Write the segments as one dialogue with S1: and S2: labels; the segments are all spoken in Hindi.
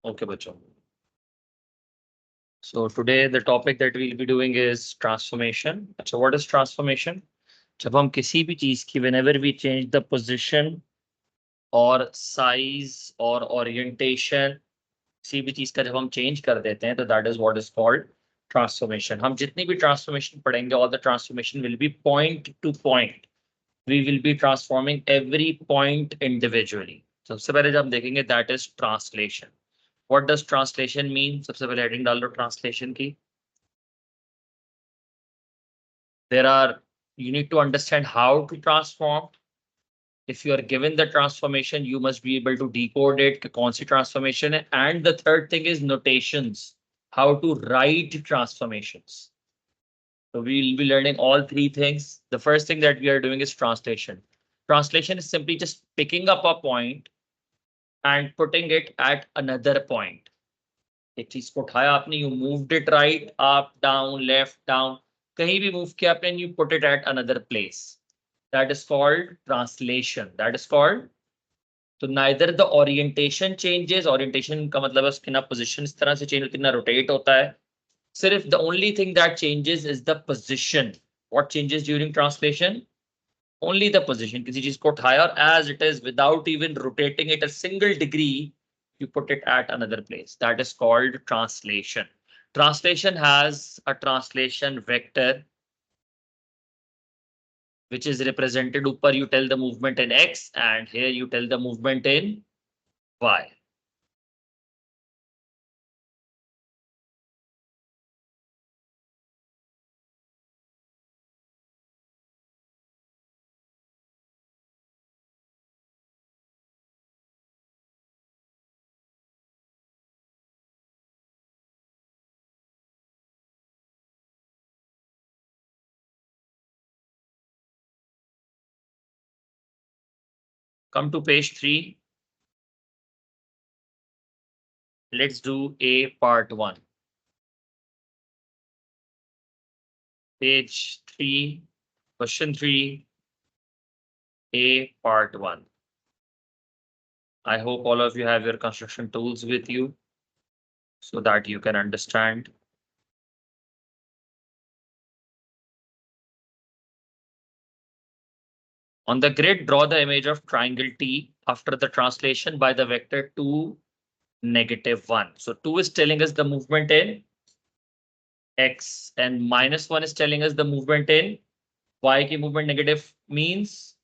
S1: Okay, bachcho. So today the topic that we'll be doing is transformation. So what is transformation? जब हम किसी भी चीज की whenever we change the position or size or orientation, किसी भी चीज का जब हम change कर देते हैं तो that is what is called transformation. हम जितनी भी transformation पढ़ेंगे, all the transformation will be point to point. We will be transforming every point individually. सबसे पहले जब हम देखेंगे that is translation. What does translation mean? सबसे पहले हेडिंग डाल लो ट्रांसलेशन की. You need to understand how to transform. If you are given the transformation, you must be able to decode it, कि कौन सी transformation है. And the third thing is notations, how to write transformations. So we will be learning all three things. The first thing that we are doing is translation. Translation is simply just picking up a point and putting it at another point. एक चीज को उठाया आपने, you moved it right, up, down, left, down, कहीं भी move किया आपने, you put it at another place. That is called translation. That is called. तो neither the orientation changes. Orientation का मतलब है उसकी ना position इस तरह से change होती है, ना rotate होता है. सिर्फ the only thing that changes is the position. What changes during translation? Only the position. किसी चीज को उठाया और as it is without even rotating it a single degree, you put it at another place. That is called translation. Translation has a translation vector which is represented. Upper you tell the movement in X and here you tell the movement in Y. Come to page 3. Let's do A part 1. Page 3, question 3, A part 1. I hope all of you have your construction tools with you so that you can understand. On the grid, draw the image of triangle T after the translation by the vector 2, -1. So 2 is telling us the movement in X and -1 is telling us the movement in Y. Ki movement negative means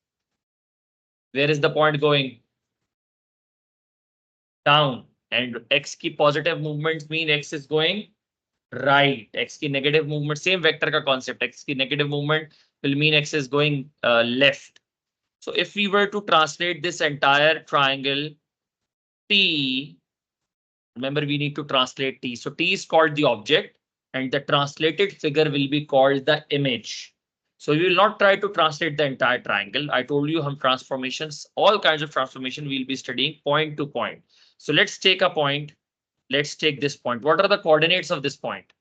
S1: where is the point going? Down. And X ki positive movements mean X is going right. X ki negative movement, same vector ka concept. X ki negative movement will mean X is going left. So if we were to translate this entire triangle T, remember we need to translate T. So T is called the object and the translated figure will be called the image. So you will not try to translate the entire triangle. I told you hum transformations, all kinds of transformation we'll be studying point to point. So let's take a point. Let's take this point. What are the coordinates of this point?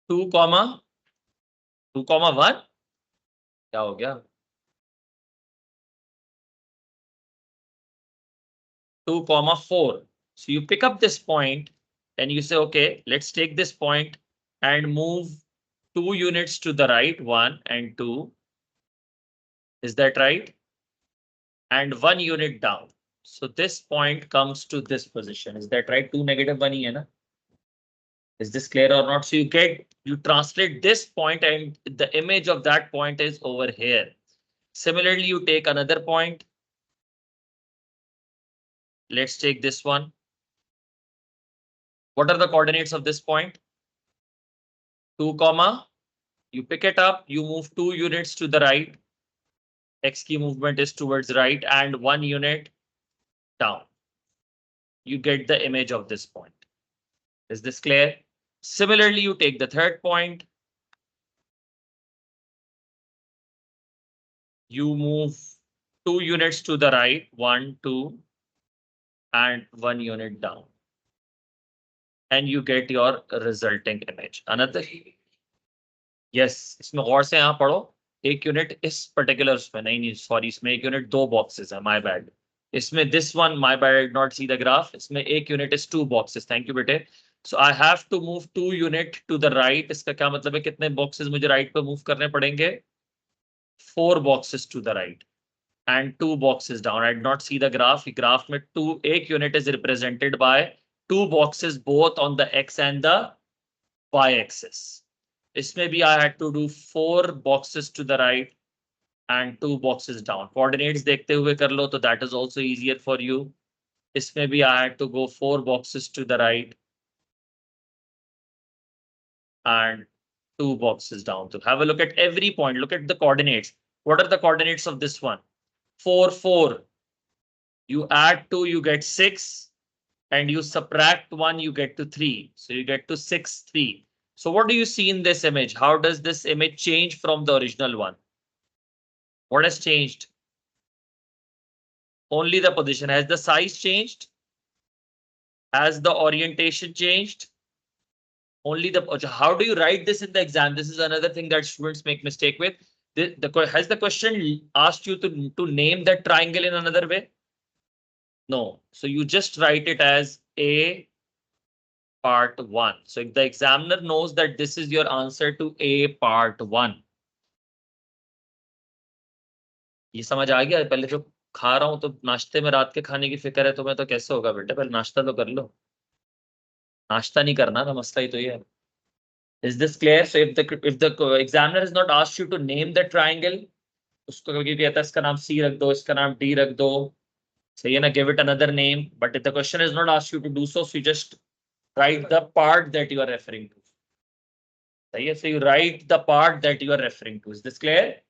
S1: 2, 2, 1. क्या हो गया? 2, 4. So you pick up this point and you say, okay, let's take this point and move 2 units to the right, 1 and 2. Is that right? And 1 unit down. So this point comes to this position. Is that right? 2, -1 hi hai na? Is this clear or not? So you translate this point and the image of that point is over here. Similarly, you take another point. Let's take this one. What are the coordinates of this point? 2, you pick it up, you move 2 units to the right. X key movement is towards right and 1 unit down. You get the image of this point. Is this clear? Similarly, you take the third point. You move 2 units to the right, 1, 2, and 1 unit down. And you get your resulting image. Another. Yes, इसमें गौर से यहाँ पढ़ो. एक यूनिट इस पर्टिकुलर उसमें नहीं, सॉरी, इसमें एक यूनिट 2 बॉक्सेस है, माय बैड. इसमें this one, my bad, I did not see the graph. इसमें एक unit is 2 boxes. Thank you बेटे. So I have to move 2 unit to the right. इसका क्या मतलब है, कितने boxes मुझे right पे move करने पड़ेंगे? 4 boxes to the right and 2 boxes down. I did not see the graph. Graph में 2 एक unit is represented by 2 boxes both on the x and the y axis. इसमें भी I had to do 4 boxes to the right and 2 boxes down. Coordinates देखते हुए कर लो तो that is also easier for you. इसमें भी I had to go 4 boxes to the right and 2 boxes down. So have a look at every point. Look at the coordinates. What are the coordinates of this one? 4, 4. You add 2, you get 6. And you subtract 1, you get to 3. So you get to 6, 3. So what do you see in this image? How does this image change from the original one? What has changed? Only the position. Has the size changed? Has the orientation changed? Only the, how do you write this in the exam? This is another thing that students make mistake with. Has the question asked you to name that triangle in another way? No. So you just write it as A part 1. So if the examiner knows that this is your answer to A part 1. ये समझ आ गया? पहले जो खा रहा हूं तो नाश्ते में रात के खाने की फिक्र है, तो मैं तो कैसे होगा बेटा? पहले नाश्ता तो कर लो. नाश्ता नहीं करना ना, मसला ही तो ये है. Is this clear? So if the examiner has not asked you to name the triangle, उसको कभी कहता है इसका नाम C रख दो, इसका नाम D रख दो, सही है ना, give it another name. But if the question has not asked you to do so, so you just write the part that you are referring to. सही है, so you write the part that you are referring to. Is this clear?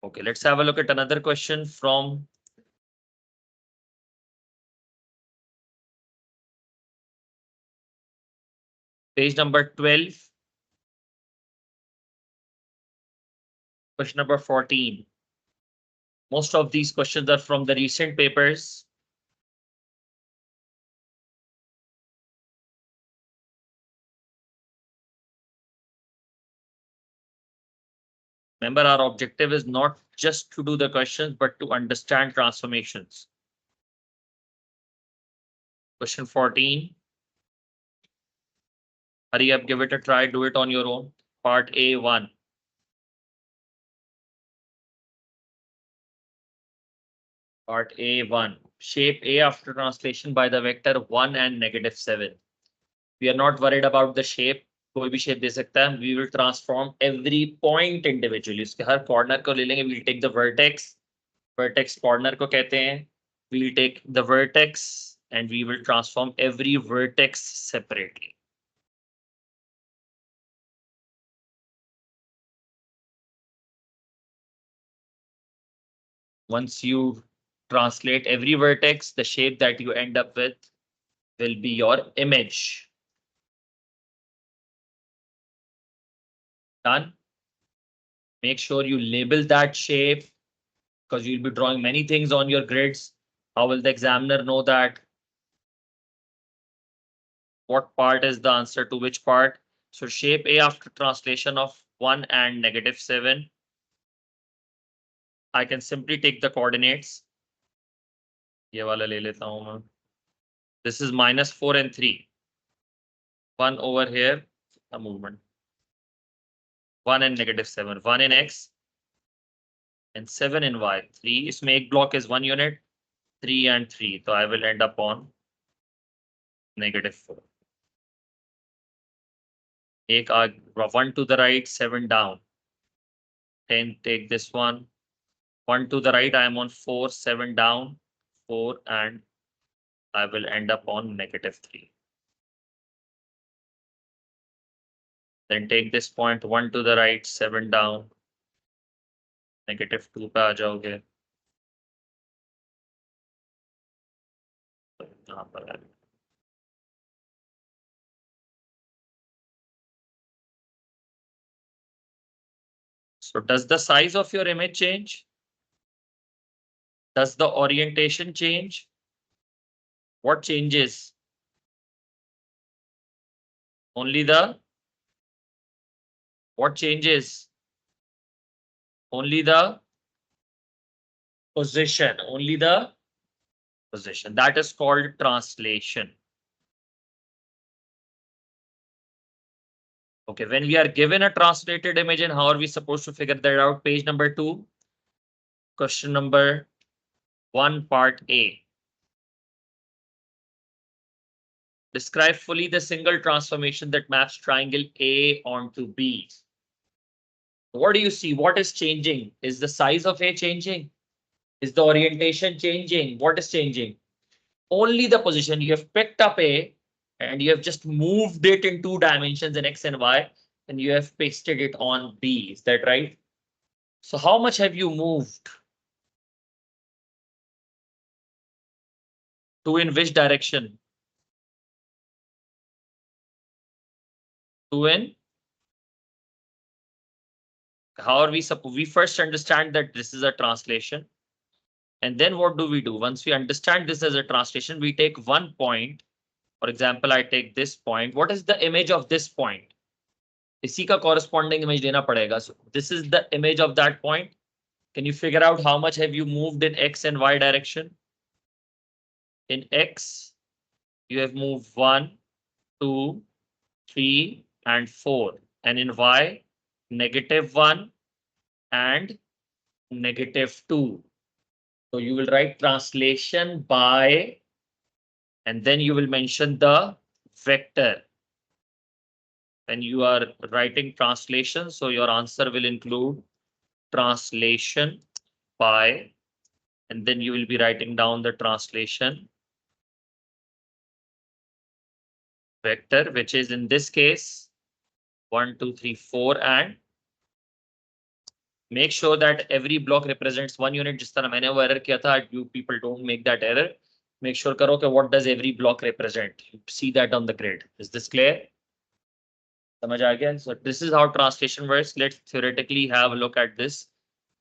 S1: Okay, let's have a look at another question from page number 12. Question number 14. Most of these questions are from the recent papers. Remember, our objective is not just to do the questions, but to understand transformations. Question 14. Hurry up, give it a try, do it on your own. Part A1. Part A1. Shape A after translation by the vector 1 and -7. We are not worried about the shape. कोई भी shape दे सकता है. We will transform every point individually. उसके हर corner को ले लेंगे. We'll take the vertex. Vertex corner को कहते हैं. We'll take the vertex and we will transform every vertex separately. Once you translate every vertex, the shape that you end up with will be your image. Done. Make sure you label that shape because you'll be drawing many things on your grids. How will the examiner know that? What part is the answer to which part? So shape A after translation of 1 and -7. I can simply take the coordinates. ये वाला ले लेता हूं मैं. This is -4 and 3. 1 over here, a movement. 1 and -7. 1 in X and 7 in Y. 3. इसमें एक block is 1 unit. 3 and 3. So I will end up on -4. Take 1 to the right, 7 down. 10, take this one. 1 to the right, I am on 4, 7 down, 4, and I will end up on -3. Then take this point, 1 to the right, 7 down, -2 पे आ जाओगे. यहाँ पर है. So does the size of your image change? Does the orientation change? What changes? Only the, what changes? Only the position, only the position. That is called translation. Okay, when we are given a translated image, and how are we supposed to figure that out? Page number 2, question number 1, part A. Describe fully the single transformation that maps triangle A onto B. What do you see? What is changing? Is the size of A changing? Is the orientation changing? What is changing? Only the position. You have picked up A and you have just moved it in 2 dimensions in X and Y, and you have pasted it on B. Is that right? So how much have you moved? To in which direction? To in? How are we supposed? We first understand that this is a translation. And then what do? Once we understand this as a translation, we take one point. For example, I take this point. What is the image of this point? इसी का corresponding image देना पड़ेगा. So this is the image of that point. Can you figure out how much have you moved in X and Y direction? In X, you have moved 1, 2, 3, and 4. And in Y, -1 and -2. So you will write translation by, and then you will mention the vector. When you are writing translation, so your answer will include translation by, and then you will be writing down the translation vector, which is in this case 1, 2, 3, 4, and make sure that every block represents 1 unit. जिस तरह मैंने वो error किया था, you people don't make that error. Make sure करो कि what does every block represent. You see that on the grid. Is this clear? समझ आ गया? So this is how translation works. Let's theoretically have a look at this.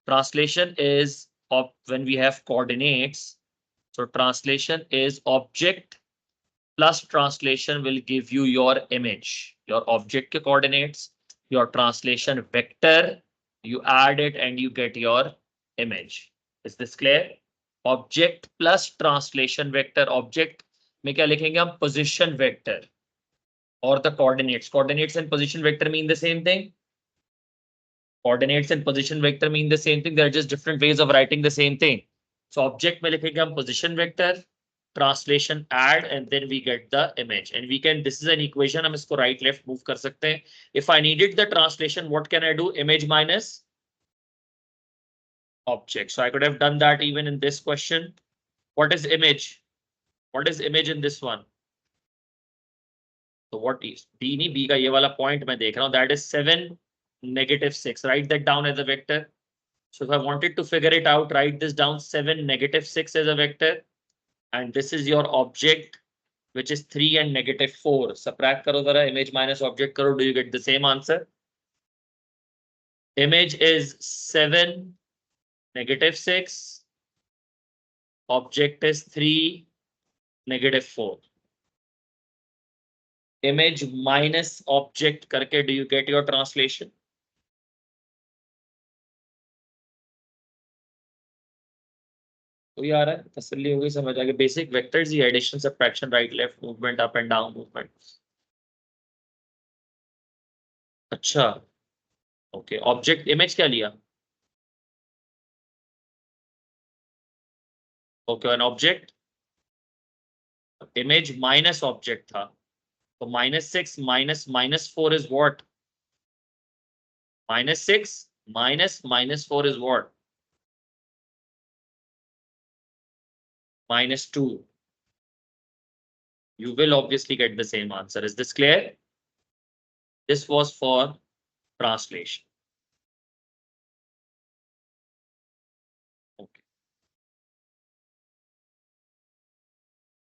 S1: Translation is of when we have coordinates. So translation is object plus translation will give you your image, your object coordinates, your translation vector. You add it and you get your image. Is this clear? Object plus translation vector. Object में क्या लिखेंगे हम? Position vector or the coordinates. Coordinates and position vector mean the same thing. Coordinates and position vector mean the same thing. There are just different ways of writing the same thing. So object में लिखेंगे हम position vector, translation add, and then we get the image. And we can, this is an equation, हम इसको right left move कर सकते हैं. If I needed the translation, what can I do? Image minus object. So I could have done that even in this question. What is image? What is image in this one? So what is B नहीं, B का ये वाला point मैं देख रहा हूँ, that is 7, -6. Write that down as a vector. So if I wanted to figure it out, write this down, 7, -6 as a vector. And this is your object, which is 3 and -4. Subtract karo zara, image minus object karo. Do you get the same answer? Image is 7, -6. Object is 3, -4. Image minus object करके do you get your translation? तो यार है तसल्ली हो गई, समझ आ गया. बेसिक वेक्टर्स ही addition, subtraction, right left movement, up and down movement. अच्छा ओके. ऑब्जेक्ट इमेज क्या लिया? Okay, an object image minus object था, तो -6 minus -4 is what? -6 minus -4 is what? -2. You will obviously get the same answer. Is this clear? This was for translation. Okay.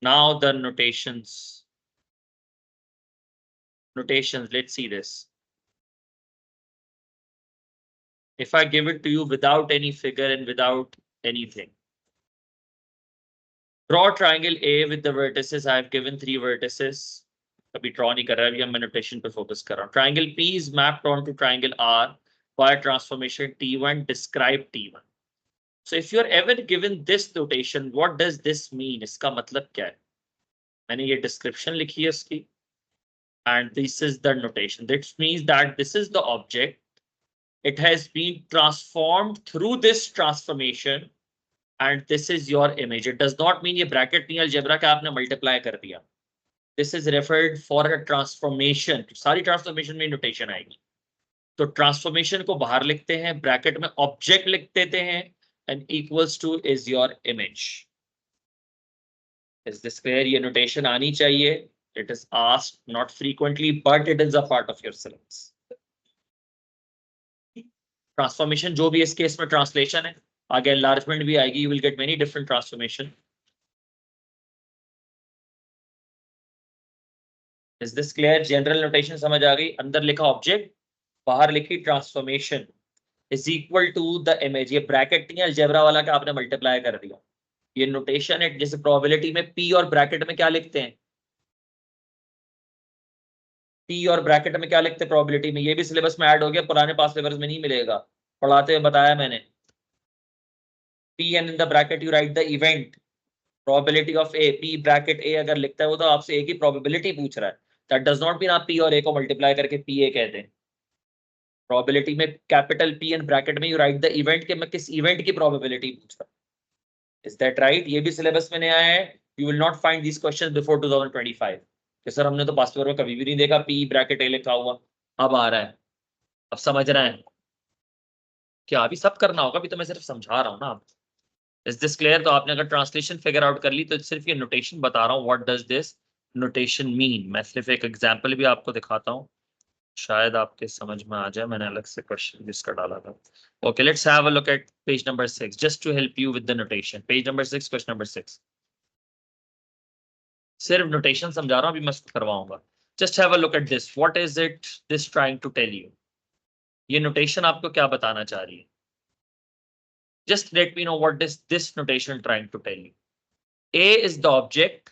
S1: Now the notations. Notations, let's see this. If I give it to you without any figure and without anything. Draw triangle A with the vertices. I have given 3 vertices. अभी draw नहीं कर रहा, अभी हम notation पे focus कर रहा हूँ. Triangle P is mapped onto triangle R by transformation T1. Describe T1. So if you are ever given this notation, what does this mean? इसका मतलब क्या है? मैंने ये description लिखी है इसकी, and this is the notation. That means that this is the object. It has been transformed through this transformation, and this is your image. It does not mean ये bracket नहीं algebra का आपने multiply कर दिया. This is referred for a transformation. सारी transformation में notation आएगी. तो ट्रांसफॉर्मेशन को बाहर लिखते हैं, ब्रैकेट में ऑब्जेक्ट लिख देते हैं, and equals two is your image. Is this clear? ये नोटेशन आनी चाहिए. It is asked not frequently but it is a part of your syllabus. Transformation जो भी इस केस में ट्रांसलेशन है, आगे एनलार्जमेंट भी आएगी. You will get many different transformation. Is this clear? General notation समझ आ गई. अंदर लिखा ऑब्जेक्ट, बाहर लिखी transformation is equal to the image. ये ब्रैकेट नहीं अलजेब्रा वाला का आपने मल्टीप्लाई कर दिया. ये नोटेशन है. जैसे प्रोबेबिलिटी में पी और ब्रैकेट में क्या लिखते हैं? पी और ब्रैकेट में क्या लिखते हैं प्रोबेबिलिटी में? ये भी सिलेबस में ऐड हो गया, पुराने पास पेपर्स में नहीं मिलेगा. पढ़ाते हुए बताया मैंने. P and in the bracket you write the event. Probability of A, P bracket A अगर लिखता है वो तो आपसे ए की प्रोबेबिलिटी पूछ रहा है. दैट डज नॉट मीन आप पी और ए को मल्टीप्लाई करके पी ए कहते हैं. प्रोबेबिलिटी में कैपिटल पी एंड ब्रैकेट में यू राइट द इवेंट के मैं किस इवेंट की प्रोबेबिलिटी पूछ रहा हूं. Is that right? ये भी सिलेबस में नया है. You will not find this questions before 2025. कि सर हमने तो पास्ट पेपर में कभी भी नहीं देखा पी ब्रैकेट ए लिखा हुआ. अब आ रहा है, अब समझ रहे हैं क्या? अभी सब करना होगा, अभी तो मैं सिर्फ समझा रहा हूँ ना. Is this clear? तो आपने अगर ट्रांसलेशन फिगर आउट कर ली तो सिर्फ ये नोटेशन बता रहा हूँ. What does this notation mean? मैं सिर्फ एक एग्जांपल भी आपको दिखाता हूँ, शायद आपके समझ में आ जाए. मैंने अलग से क्वेश्चन जिसका डाला था. Okay, let's have a look at page number 6 just to help you with the notation. Page number 6, question number 6. सिर्फ नोटेशन समझा रहा हूं, अभी मैं करवाऊंगा. Just have a look at this. What is it this trying to tell you? ये नोटेशन आपको क्या बताना चाह रही है? Just let me know what is this notation trying to tell you. A is the object,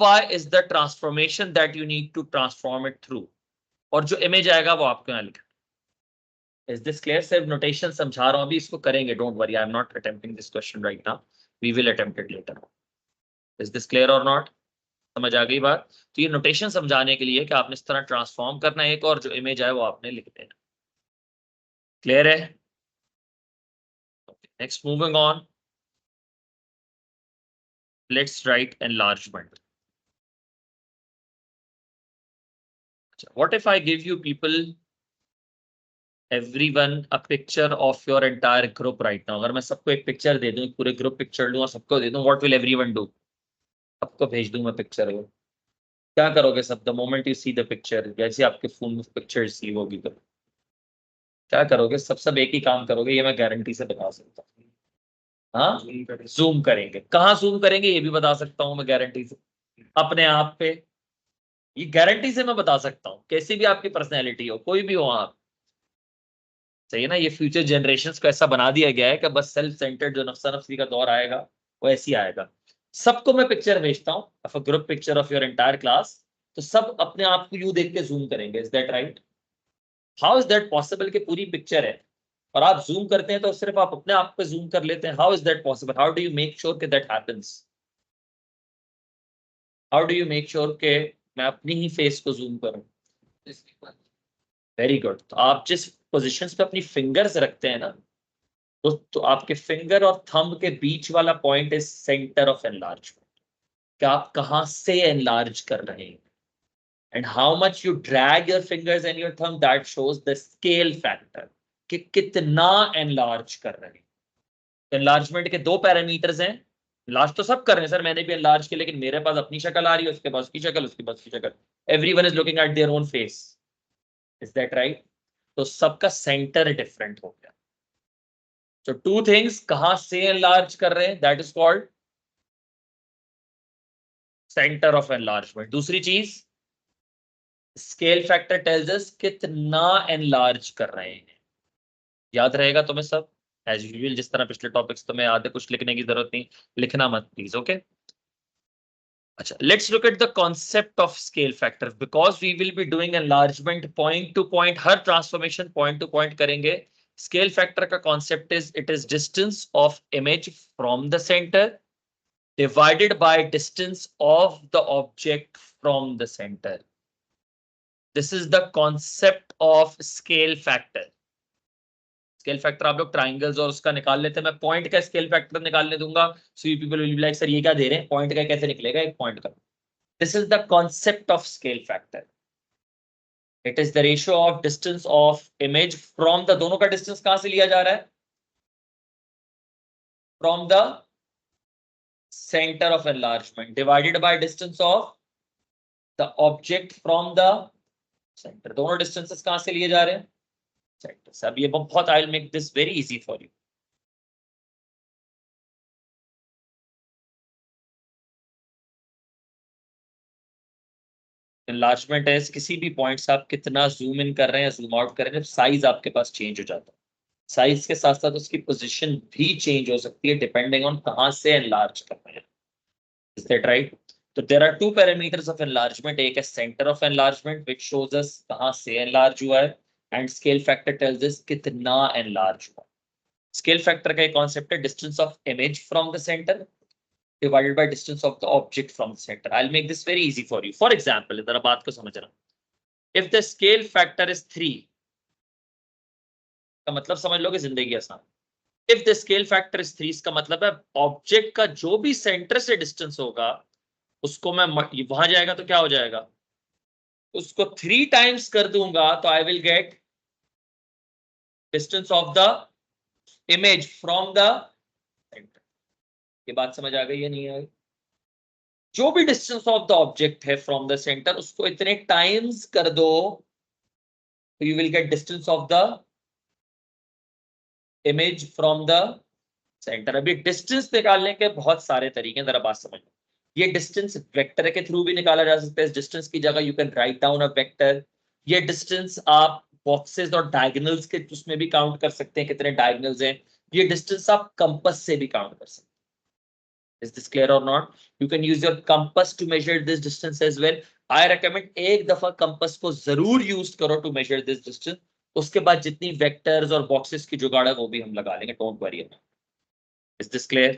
S1: my is the transformation that you need to transform it through, और जो इमेज आएगा वो आपको यहाँ लिखा. Is this clear? सिर्फ नोटेशन समझा रहा हूँ, अभी इसको करेंगे. Don't worry, I am not attempting this question right now. We will attempt it later. Is this clear or not? समझ आ गई बात? तो ये नोटेशन समझाने के लिए कि आपने इस तरह ट्रांसफॉर्म करना है एक, और जो इमेज आए वो आपने लिख देना. क्लियर है? Next, moving on. Let's write enlargement. What if I give you people, everyone, a picture of your entire group right now? अगर मैं सबको एक पिक्चर दे दूं, पूरे ग्रुप पिक्चर दूं और सबको दे दूं, what will everyone do? सबको भेज दूं मैं पिक्चर को, क्या करोगे सब? The moment you see the picture, जैसे आपके फोन में पिक्चर सी होगी तो क्या करोगे? सब एक ही काम करोगे, ये मैं गारंटी से बता सकता हूँ. हाँ, जूम करेंगे. कहाँ जूम करेंगे ये भी बता सकता हूँ मैं गारंटी से. अपने आप पे. ये गारंटी से मैं बता सकता हूँ. कैसी भी आपकी पर्सनैलिटी हो, कोई भी हो आप, सही है ना. ये फ्यूचर जनरेशंस को ऐसा बना दिया गया है कि बस सेल्फ सेंटर्ड जो नफ्सा नफ्सी का दौर आएगा वो ऐसे ही आएगा. सबको मैं पिक्चर भेजता हूँ, of a group picture of your entire class, तो सब अपने आप को यू देख के जूम करेंगे. Is that right? How is that possible कि पूरी पिक्चर है और आप जूम करते हैं तो सिर्फ आप अपने आप पे जूम कर लेते हैं? How is that possible? How do you make sure कि that happens? How do you make sure कि मैं अपनी ही फेस को जूम करूं? Very good. तो आप जिस पोजीशंस पे अपनी फिंगर्स रखते हैं ना, तो आपके फिंगर और थंब के बीच वाला point is centre of enlargement. कि आप कहां से एनलार्ज कर रहे हैं. And how much you drag your fingers and your thumb, that shows the scale factor, कि कितना एनलार्ज कर रहे हैं. एनलार्जमेंट के दो पैरामीटर्स हैं. लास्ट तो सब कर रहे हैं सर, मैंने भी एनलार्ज किया, लेकिन मेरे पास अपनी शक्ल आ रही है, उसके पास उसकी शक्ल, उसके पास उसकी शक्ल. Everyone is looking at their own face. Is that right? तो सबका सेंटर डिफरेंट हो गया. तो टू थिंग्स, कहां से एनलार्ज कर रहे हैं, that is called centre of enlargement. दूसरी चीज, स्केल फैक्टर टेल्स अस कितना एनलार्ज कर रहे हैं. याद रहेगा तुम्हें सब एज यूजुअल, जिस तरह पिछले टॉपिक्स तुम्हें याद है. कुछ लिखने की जरूरत नहीं, लिखना मत प्लीज. ओके, अच्छा, let's look at the concept of scale factor. Because we will be doing enlargement point to point, हर ट्रांसफॉर्मेशन पॉइंट टू पॉइंट करेंगे. स्केल फैक्टर का concept it is distance of image from the centre divided by distance of the object from the center. This is the concept of scale factor. Scale factor आप लोग ट्राइंगल्स और उसका निकाल लेते हैं, मैं पॉइंट का स्केल फैक्टर निकालने दूंगा, so you people will be like sir ये क्या दे रहे हैं, पॉइंट का कैसे निकलेगा एक पॉइंट का. This is the concept of scale factor. It is the ratio of distance of image from the, दोनों का डिस्टेंस कहां से लिया जा रहा है, from the center of enlargement divided by distance of the object from the center. दोनों distances कहां से लिए जा रहे हैं, center से. अब ये बहुत, I'll make this very easy for you. enlargement है किसी भी पॉइंट से आप कितना जूम इन कर रहे हैं, जूम आउट कर रहे हैं, साइज आपके पास चेंज हो जाता है. साइज के साथ साथ उसकी पोजीशन भी चेंज हो सकती है डिपेंडिंग ऑन कहां से एनलार्ज कर रहे हैं. Is that right? So there are two parameters of enlargement. एक है center of enlargement which shows us कहां से enlarge हुआ है, and scale factor tells us कितना enlarge हुआ. Scale factor का एक concept है distance of image from the center divided by distance of the object from the center. I'll make this very easy for you. For example, जरा बात को समझना. If the scale factor is 3, का मतलब समझ लोगे जिंदगी आसान. If the scale factor is 3, इसका मतलब है ऑब्जेक्ट का जो भी सेंटर से डिस्टेंस होगा उसको मैं वहां जाएगा तो क्या हो जाएगा, उसको 3 टाइम्स कर दूंगा तो आई will gate distance of the image from the centre. ये बात समझ आ गई या नहीं आई? जो भी डिस्टेंस ऑफ द ऑब्जेक्ट है फ्रॉम द सेंटर उसको इतने टाइम्स कर दो तो you will gate distance of the image from the centre. अभी डिस्टेंस निकालने के बहुत सारे तरीके हैं, जरा बात समझ. ये डिस्टेंस वेक्टर के थ्रू भी निकाला जा सकता है. इस डिस्टेंस की जगह you can write down a vector. ये डिस्टेंस आप बॉक्सेस और डायगोनल्स के उसमें भी काउंट कर सकते हैं कितने डायगोनल्स हैं. ये डिस्टेंस आप कंपास से भी काउंट कर सकते हैं. Is this clear or not? You can use your compass to measure this distance as well. I recommend एक दफा कंपास को जरूर यूज करो to measure this distance. उसके बाद जितनी वेक्टर्स और बॉक्सेस की जुगाड़ है वो भी हम लगा लेंगे, don't worry. Is this clear?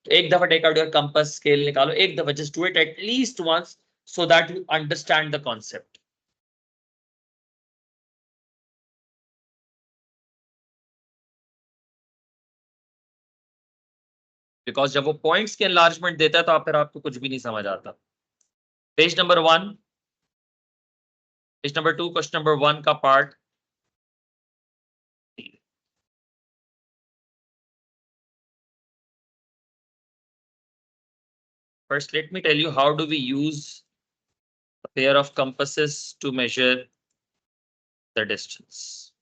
S1: तो एक दफा take out your compass, scale निकालो एक दफा, just do it at least once so that you understand the concept. Because जब वो पॉइंट्स के एनलार्जमेंट देता है तो फिर आपको कुछ भी नहीं समझ आता. Page number 1, page number 2, question number 1 का part. First, let me tell you how do we use a pair of compasses to measure the distance.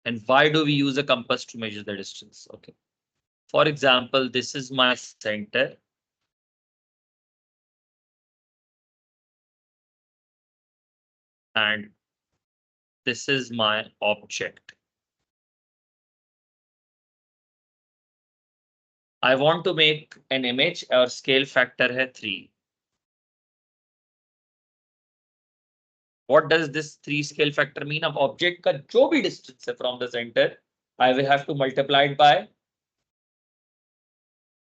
S1: And why do we use a compass to measure the distance? Okay. For example, this is my center. And this is my object. I want to make an image. Our scale factor है 3. What does this 3 scale factor mean? अब ऑब्जेक्ट का जो भी डिस्टेंस है from the centre, I will have to multiply it by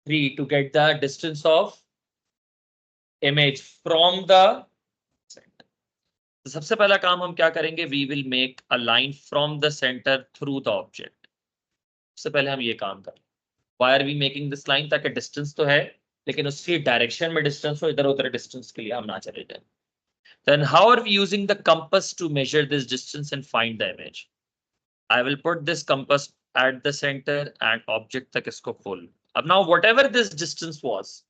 S1: 3 to get the distance of image from the center. तो सबसे पहला काम हम क्या करेंगे? We will make a line from the center through the object. सबसे पहले हम ये काम करें. Why are we making this line? ताकि डिस्टेंस तो है लेकिन उसकी डायरेक्शन में डिस्टेंस हो, इधर उधर डिस्टेंस के लिए हम ना चले जाए. Then how are we using the compass to measure this distance and find the image? I will put this compass at the center and object तक इसको खोल. अब now whatever this distance was,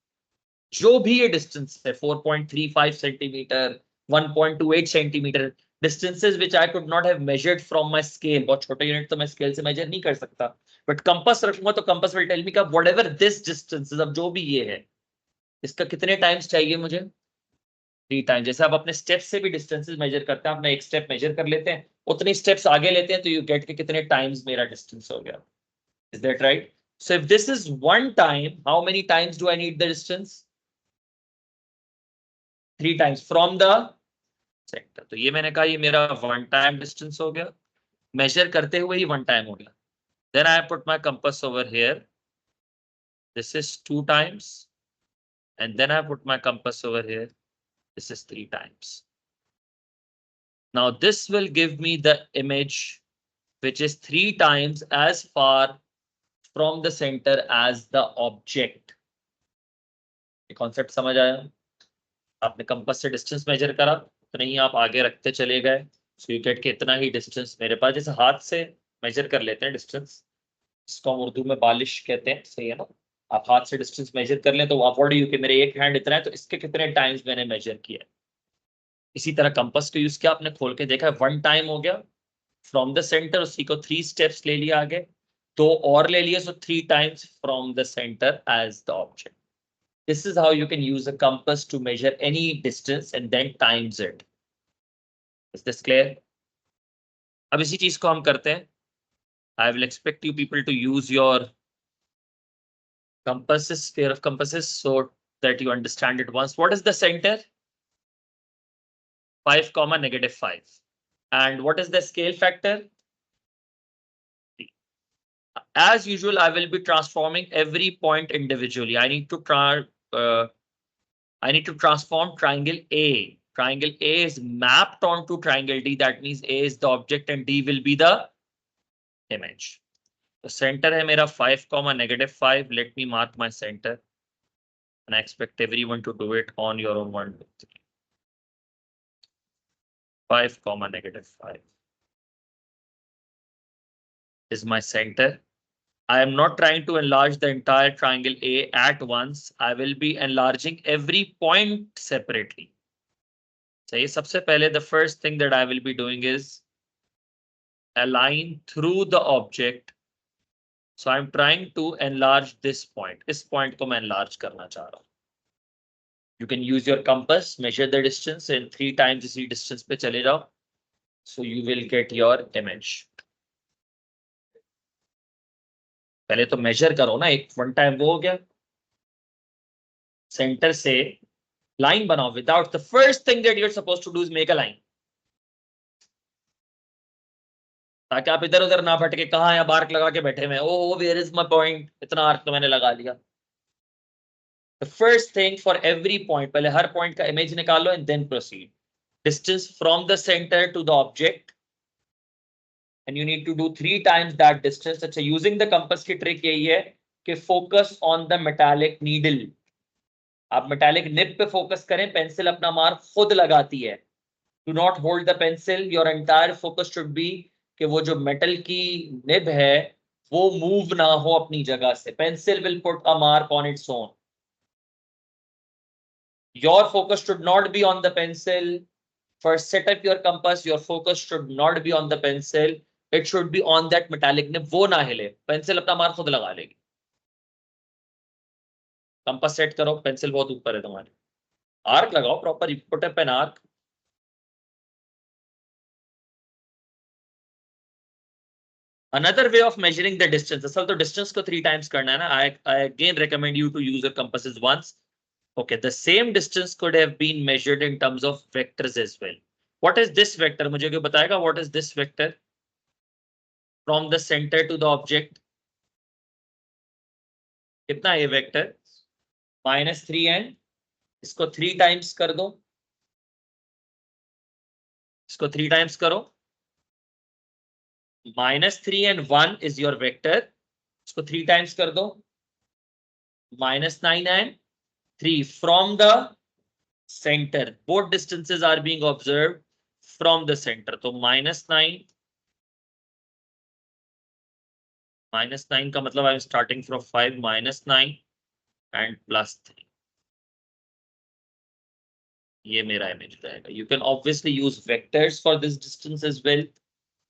S1: जो भी ये distance है 4.35 centimeter, 1.28 centimeter, distances which I could not have measured from my scale. बहुत छोटे यूनिट तो मैं स्केल से मेजर नहीं कर सकता, but compass रखूंगा तो compass will tell me का whatever this distance is, अब जो भी ये है इसका कितने टाइम्स चाहिए मुझे? 3 टाइम्स. जैसे आप अपने स्टेप से भी डिस्टेंसेस मेजर करते हैं, आप एक स्टेप मेजर कर लेते हैं उतनी स्टेप्स आगे लेते हैं तो यू गेट के कितने टाइम्स मेरा डिस्टेंस हो गया. Is that right? So if this is 1 time, how many times do I need the distance? 3 times from the centre. तो ये मैंने कहा ये मेरा 1 टाइम डिस्टेंस हो गया, मेजर करते हुए ही 1 टाइम हो गया. Then I put my compass over here, this is 2 times, and then I put my compass over here, this is 3 times. Now this will give me the image which is 3 times as far from the center as the object. ये कॉन्सेप्ट समझ आया? आपने कंपास से डिस्टेंस मेजर करा, तो नहीं आप आगे रखते चले गए, सो यू गेट के इतना ही डिस्टेंस मेरे पास. जैसे हाथ से मेजर कर लेते हैं डिस्टेंस, इसको हम उर्दू में बालिश कहते हैं, सही है ना? आप हाथ से डिस्टेंस मेजर कर लें तो आप व्हाट डू यू, कि मेरे एक हैंड इतना है तो इसके कितने टाइम्स मैंने मेजर किया. इसी तरह कंपास को यूज किया, आपने खोल के देखा 1 टाइम हो गया फ्रॉम द सेंटर, उसी को 3 स्टेप्स ले लिया आगे, 2 और ले लिए, so 3 times from the centre as the object. This is how you can use a compass to measure any distance and then times it. Is this clear? अब इसी चीज को हम करते हैं. I will expect you people to use your compasses, pair of compasses, so that you understand it once. What is the center? 5, -5. And what is the scale factor? As usual, I will be transforming every point individually. I need to transform triangle A. Triangle A is mapped onto triangle D. That means A is the object and D will be the image. The center है मेरा 5, -5. Let me mark my center. And I expect everyone to do it on your own. 1, 2, 3. 5, -5 is my center. I am not trying to enlarge the entire triangle A at once. I will be enlarging every point separately. So सबसे पहले the first thing that I will be doing is align through the object. So I'm trying to enlarge this point. इस point को मैं enlarge करना चाह रहा हूँ. You can use your compass, measure the distance, and 3 times इसी distance पे चले जाओ. So you will get your image. पहले तो measure करो ना, एक 1 टाइम वो हो गया. Center से line बनाओ. Without the first thing that you're supposed to do is make a line. ताकि आप इधर उधर ना भटके, कहाँ या आर्क लगा के बैठे हुए. ओ वेयर इज माय पॉइंट, इतना आर्क तो मैंने लगा लिया. The first thing for every point, पहले हर point का image निकालो and then proceed. Distance from the center to the object, and you need to do 3 times that distance. अच्छा, using the compass की trick यही है कि focus on the metallic needle. आप metallic nib पे focus करें, pencil अपना मार्क खुद लगाती है. Do not hold the pencil. Your entire focus should be कि वो जो metal की nib है वो move ना हो अपनी जगह से. Pencil will put a mark on its own. Your focus should not be on the pencil. First, set up your compass. Your focus should not be on the pencil. It should be on that metallic nib. वो ना हिले. Pencil अपना मार्क खुद लगा लेगी. Compass set करो. Pencil बहुत ऊपर है तुम्हारे. Arc लगाओ proper. You put up an arc. Another way of measuring the distance. असल तो distance को 3 times करना है ना. I again recommend you to use your compasses once. Okay, the same distance could have been measured in terms of vectors as well. What is this vector? मुझे क्यों बताएगा what is this vector? From the center to the object. कितना ये vector? -3 and इसको 3 times कर दो. इसको 3 times करो. -3 and 1 is your vector. इसको 3 times कर दो. -9 and 3 from the center. Both distances are being observed from the center. तो -9 का मतलब I'm starting from 5, -9 and +3. ये मेरा इमेज रहेगा. You can obviously use vectors for this distance as well.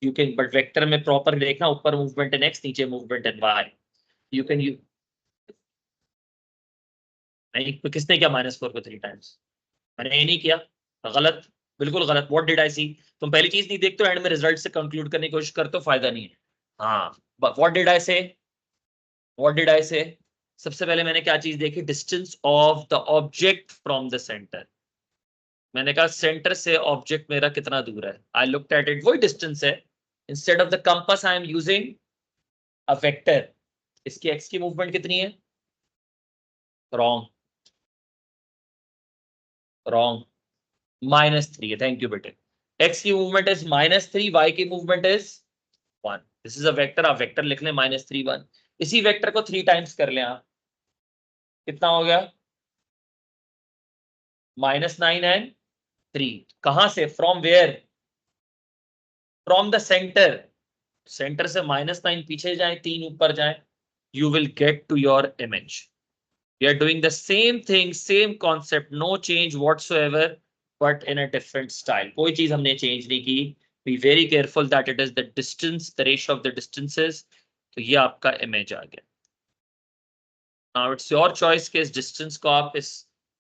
S1: You can, but vector में proper देखना, ऊपर movement in x, नीचे movement in y. You can use. किसने किया -4 को 3 times? मैंने ये नहीं किया, गलत. बिल्कुल गलत। व्हाट डिड आई सी? तुम पहली चीज नहीं देखते हो, एंड में रिजल्ट से कंक्लूड करने की कोशिश करते हो, फायदा नहीं है। हाँ, व्हाट डिड आई से? व्हाट डिड आई से? सबसे पहले मैंने क्या चीज देखी? Distance of the object from the centre. मैंने कहा सेंटर से ऑब्जेक्ट मेरा कितना दूर है, आई लुक्ड एट इट, वही डिस्टेंस है। Instead of the compass I am using a vector. इसकी एक्स की मूवमेंट कितनी है? रॉन्ग, रॉन्ग, -3 है। थैंक यू बेटे। एक्स की मूवमेंट इज -3, वाई की movement is 1। This is a vector, आप वेक्टर लिख लें -3 1। इसी वेक्टर को 3 टाइम्स कर लें आप, कितना हो गया? -9 एंड 3। कहां से? From where? From the centre. Centre से -9 पीछे जाए, 3 ऊपर जाए, you will get to your image. We are doing the same thing, same concept, no change whatsoever, but in a different style. कोई चीज हमने change नहीं की। Be very careful that it is the distance, the ratio of the distances. तो ये आपका image आ गया। Now it's your choice कि इस distance को आप इस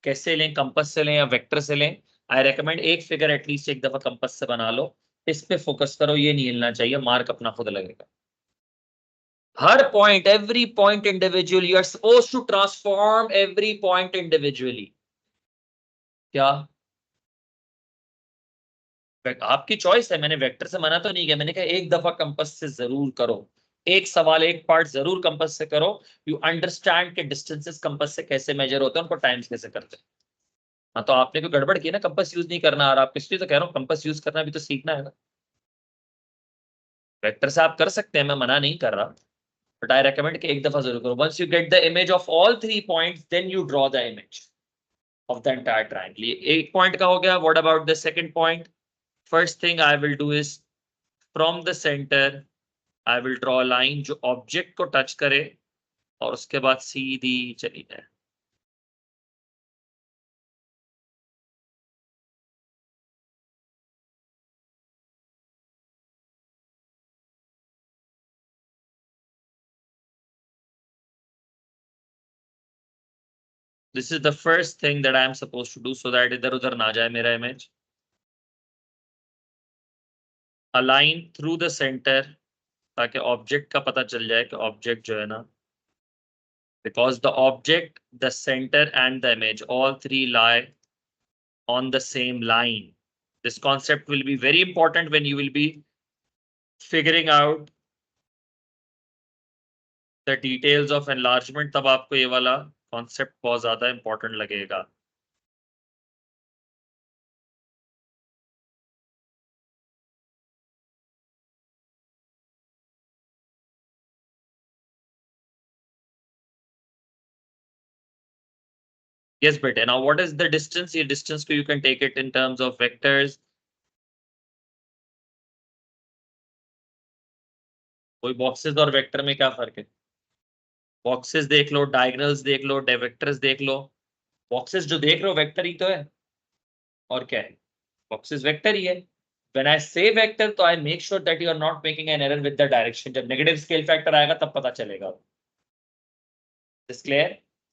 S1: कैसे लें, कंपास से लें या वेक्टर से लें। I recommend एक फिगर एटलीस्ट एक दफा कंपास से बना लो, इस पे फोकस करो, ये नहीं हिलना चाहिए, मार्क अपना खुद लगेगा। हर point, every point individually, you are supposed to transform every point individually. क्या? आपकी चॉइस है, मैंने वेक्टर से मना तो नहीं किया, मैंने कहा एक दफा कंपास से जरूर करो, एक सवाल एक पार्ट जरूर कंपास से करो। यू अंडरस्टैंड के डिस्टेंसेस कंपास से कैसे मेजर होते हैं, उनको टाइम्स कैसे करते हैं। हाँ, तो आपने कोई गड़बड़ की ना, कंपास यूज नहीं करना आ रहा आपको, इसलिए तो कह रहा हूँ कंपास यूज करना भी तो सीखना है ना। वेक्टर से आप कर सकते हैं, मैं मना नहीं कर रहा, बट आई रेकमेंड कि एक दफा जरूर करो। Once you get the image of all 3 points, then you draw the image of the entire triangle. ये एक पॉइंट का हो गया। What about the second point? First thing I will do is from the center I will draw a line जो ऑब्जेक्ट को टच करे, और उसके बाद सीधी चली जाए। This is the first thing that I am supposed to do so that इधर उधर ना जाए मेरा image. A line through the center, ताकि ऑब्जेक्ट का पता चल जाए कि ऑब्जेक्ट जो है ना, because the object, the center and the image, all three lie on the same line. This concept will be very important when you will be figuring out the details of enlargement। तब आपको ये वाला कॉन्सेप्ट बहुत ज्यादा इंपॉर्टेंट लगेगा। Yes बेटे, now what is the distance? ये distance को you can take it in terms of vectors। कोई बॉक्सेस और वेक्टर में क्या फर्क है? बॉक्सेस देख लो, डायगोनल्स देख लो, वेक्टर्स देख लो। बॉक्सेस जो देख रहे हो वेक्टर ही तो है, और क्या है? बॉक्सेस वेक्टर ही है। When I say vector, तो I make sure that you are not making an error with the direction। जब नेगेटिव स्केल फैक्टर आएगा तब पता चलेगा। Is clear?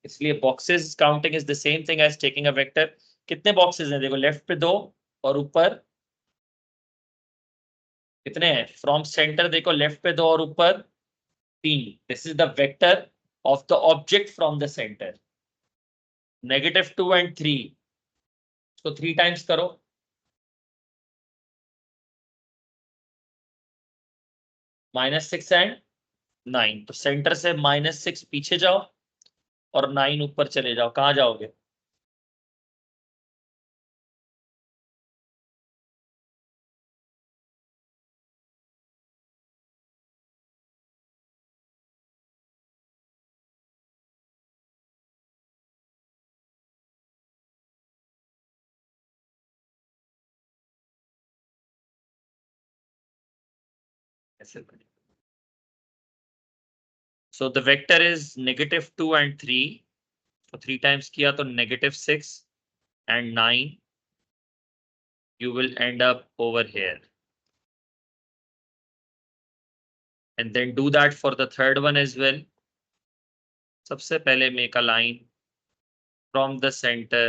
S1: इसलिए boxes counting is the same thing as taking a vector. कितने बॉक्सेस हैं? देखो, लेफ्ट पे 2 और ऊपर कितने हैं? फ्रॉम सेंटर देखो, लेफ्ट पे 2 और ऊपर 3। This is the vector of the object from the centre. -2 and 3, तो 3 टाइम्स करो। -6 and 9, तो सेंटर से -6 पीछे जाओ और 9 ऊपर चले जाओ। कहां जाओगे? ऐसे। So the vector is -2 and 3. So 3 times किया तो -6 and 9. You will end up over here. And then do that for the third one as well. सबसे पहले make a line from the center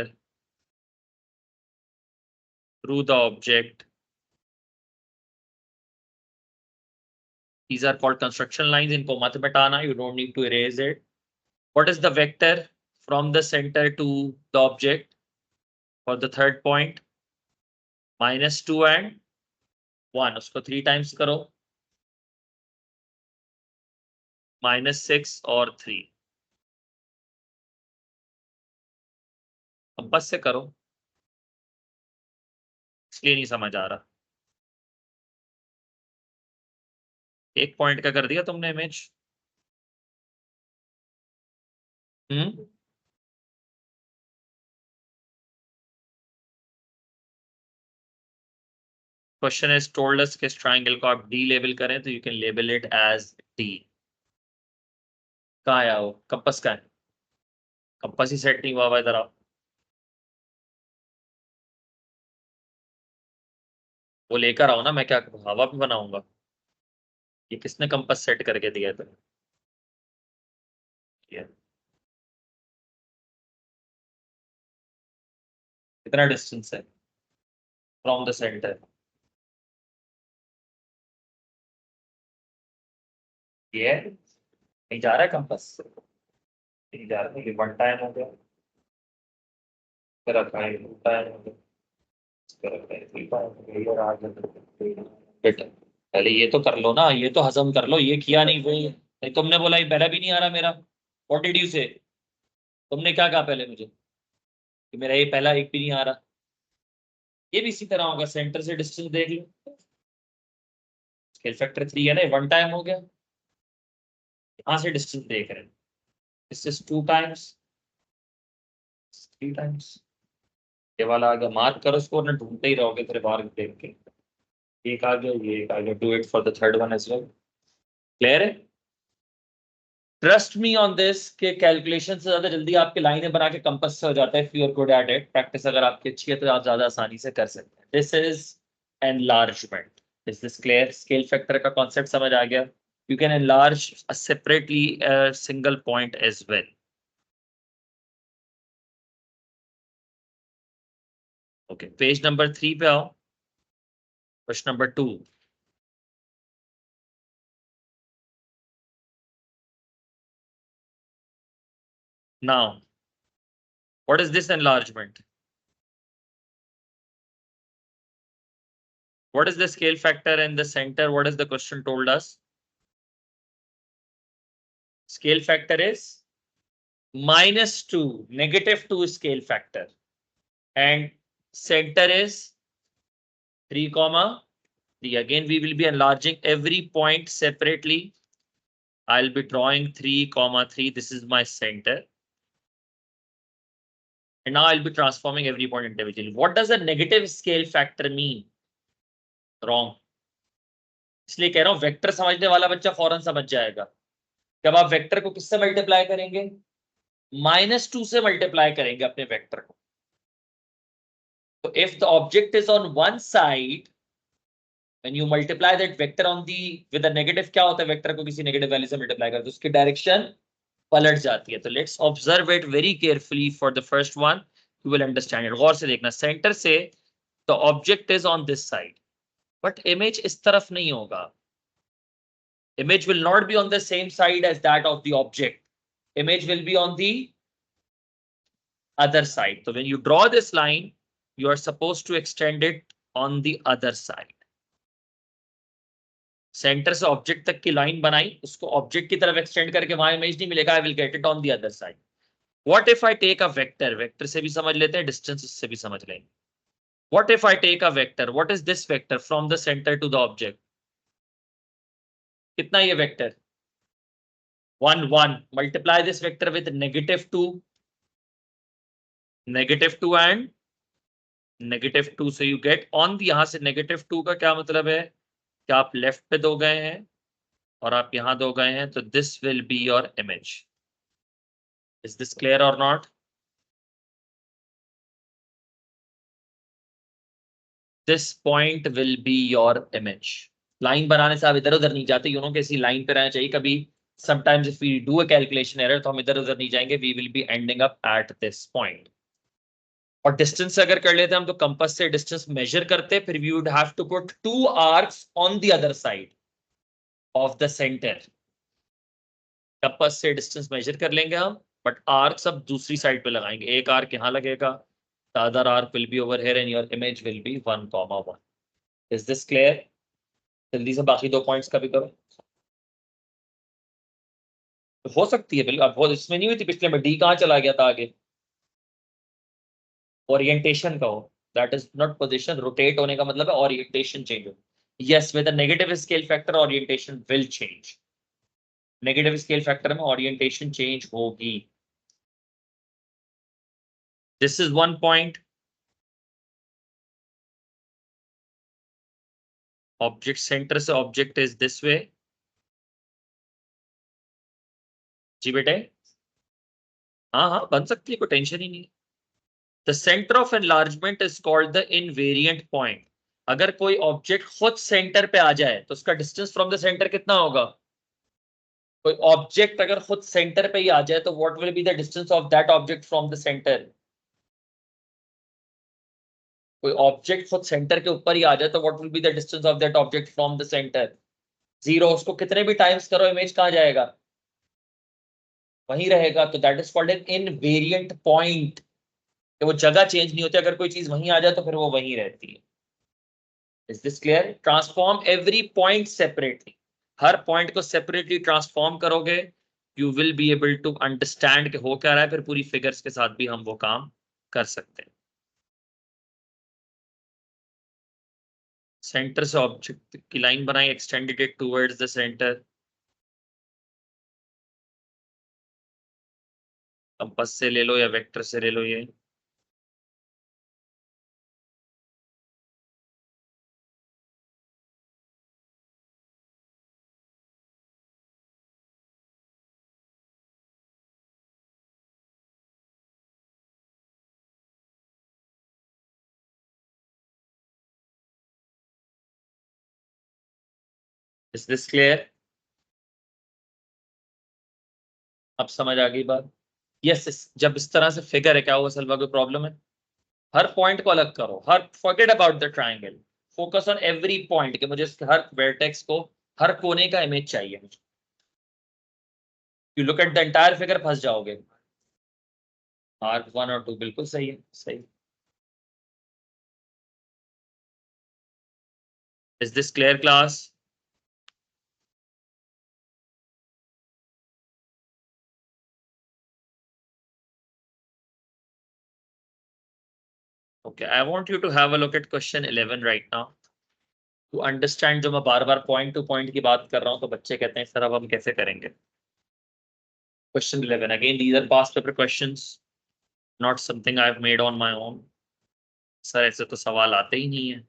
S1: through the object. These are called construction lines. इनको मत मिटाना. You don't need to erase it. What is the vector from the center to the object for the third point? -2 and 1. उसको 3 times करो. -6 और 3. अब बस से करो, इसलिए नहीं समझ आ रहा. एक पॉइंट का कर दिया तुमने image. Question is told us कि इस ट्राइंगल को आप डी लेबल करें, तो you can label it as D. कहाँ आया वो कंपास? का है कंपास ही सेट नहीं हुआ हुआ इधर. आप वो लेकर आओ ना, मैं क्या हवा भी बनाऊंगा? ये किसने कंपास सेट करके दिया था? कितना डिस्टेंस है फ्रॉम द सेंटर? ये नहीं जा रहा है कंपास, नहीं जा रहा है. ये 1 टाइम हो गया, फिर रखा है 2 टाइम हो गया, फिर रखा है 3 टाइम हो गया. और आगे बेटा पहले ये तो कर लो ना, ये तो हजम कर लो. ये किया नहीं, वो नहीं. तुमने बोला ये पहला भी नहीं आ रहा मेरा. व्हाट डिड यू से? तुमने क्या कहा पहले मुझे कि मेरा ये पहला एक भी नहीं आ रहा? ये भी इसी तरह होगा. सेंटर से डिस्टेंस देख लो. स्केल फैक्टर 3 है ना, 1 टाइम हो गया. यहां से डिस्टेंस देख रहे हैं, दिस इज 2 टाइम्स, 3 टाइम्स. ये वाला आगे मार्क करो इसको, ना ढूंढते ही रहोगे फिर बार देख के. एक आ गया, ये एक आ गया. Do it for the third one as well. Clear है? ट्रस्ट मी ऑन दिस के कैलकुलेशन से ज्यादा जल्दी आपके लाइनें बना के कंपास से हो जाता है. If you are good at it, practice अगर आपकी अच्छी है तो आप ज्यादा आसानी से कर सकते हैं. This is enlargement. Is this clear? Scale factor का कॉन्सेप्ट समझ आ गया? You can enlarge separately a single point as well. Okay, page number 3 पे आओ. Question number 2. Now, what is this enlargement? What is the scale factor in the center? What is the question told us? Scale factor is -2, -2 scale factor, and center is 3, 3. Again, we will be enlarging every point separately. I'll be drawing 3, 3. This is my center. And now I'll be transforming every point individually. What does a negative scale factor mean? Wrong. इसलिए कह रहा हूं वेक्टर समझने वाला बच्चा फौरन समझ जाएगा. जब आप वेक्टर को किससे मल्टीप्लाई करेंगे? -2 से मल्टीप्लाई करेंगे अपने वेक्टर को. तो if the object is on one side, when you multiply that vector on the with a negative, क्या होता है? वेक्टर को किसी नेगेटिव वैल्यू से मल्टीप्लाई करते तो उसकी डायरेक्शन पलट जाती है. तो let's observe it very carefully for the first one. You will understand it. गौर से देखना. सेंटर से the object is on this side, but image इस तरफ नहीं होगा. Image will not be on the same side as that of the object. Image will be on the other side. So when you draw this line, you are supposed to extend it on the other side. Centre से ऑब्जेक्ट तक की लाइन बनाई, उसको ऑब्जेक्ट की तरफ एक्सटेंड करके वहां इमेज नहीं मिलेगा. I will get it on the other side. What if I take a vector? Vector से भी समझ लेते हैं, डिस्टेंस से भी समझ लेंगे. What if I take a vector? What is this vector from the centre to the object? कितना ये vector? 1, 1. Multiply this vector with -2, -2 and -2. so you get on the, यहां से -2 का क्या मतलब है कि आप लेफ्ट पे दो गए हैं और आप यहां दो गए हैं, तो this will be your image. Is this clear और not? This point will be your image. Line बनाने से आप इधर उधर नहीं जाते. यू नो कैसी लाइन पे रहना चाहिए. कभी sometimes if we do a calculation error तो हम इधर उधर नहीं जाएंगे. we will be ending up at this point. और डिस्टेंस से अगर कर लेते हम तो कंपास से डिस्टेंस मेजर करते, फिर we would have to put 2 arcs on the other side of the centre. Compass से डिस्टेंस मेजर कर लेंगे हम, बट आर्क्स अब दूसरी साइड पे लगाएंगे। एक आर्क यहाँ लगेगा, the other arc will be over here and your image will B 1,1। Is this clear? जल्दी से बाकी 2 पॉइंट्स का भी करो। तो हो सकती है बिल्कुल, अब वो इसमें नहीं हुई थी पिछले में, डी कहाँ चला गया था आगे? ओरिएंटेशन का हो, that is not position, rotate होने का मतलब है ओरिएंटेशन चेंज हो। Yes, with the negative scale factor orientation will change. Negative scale factor में ओरिएंटेशन चेंज होगी। This is one point. Object centre से ऑब्जेक्ट इज दिस वे। जी बेटे, हाँ हाँ बन सकती है, कोई टेंशन ही नहीं। The centre of enlargement is called the invariant point. अगर कोई ऑब्जेक्ट खुद सेंटर पे आ जाए तो उसका डिस्टेंस फ्रॉम द सेंटर कितना होगा? कोई ऑब्जेक्ट अगर खुद सेंटर पे ही आ जाए तो what will be the distance of that object from the centre? कोई ऑब्जेक्ट खुद सेंटर के ऊपर ही आ जाए तो what will be the distance of that object from the centre? 0। उसको कितने भी टाइम्स करो इमेज कहाँ जाएगा? वहीं रहेगा। तो that is called an invariant point. वो जगह चेंज नहीं होती, अगर कोई चीज वहीं आ जाए तो फिर वो वहीं रहती है। Is this clear? Transform every point separately. हर पॉइंट को सेपरेटली ट्रांसफॉर्म करोगे, you will be able to understand कि हो क्या रहा है, फिर पूरी फिगर्स के साथ भी हम वो काम कर सकते हैं। सेंटर से ऑब्जेक्ट की लाइन बनाई, extended it towards the centre. Compass से ले लो या वेक्टर से ले लो ये। Is this clear? अब समझ आ गई बात? यस, जब इस तरह से फिगर है, क्या हुआ सलवा, कोई प्रॉब्लम है? हर पॉइंट को अलग करो, हर forget about the triangle, focus on every point के मुझे हर वर्टेक्स को, हर कोने का इमेज चाहिए मुझे। You look at the entire figure फंस जाओगे। आर्क 1 और 2 बिल्कुल सही है, सही। Is this clear class? Okay, I want you to have a look at question 11 right now to understand। जो मैं बार बार पॉइंट टू पॉइंट की बात कर रहा हूं तो बच्चे कहते हैं सर अब हम कैसे करेंगे। Question 11 again, these are past paper questions, not something I've made on my own। Sir ऐसे तो सवाल आते ही नहीं है।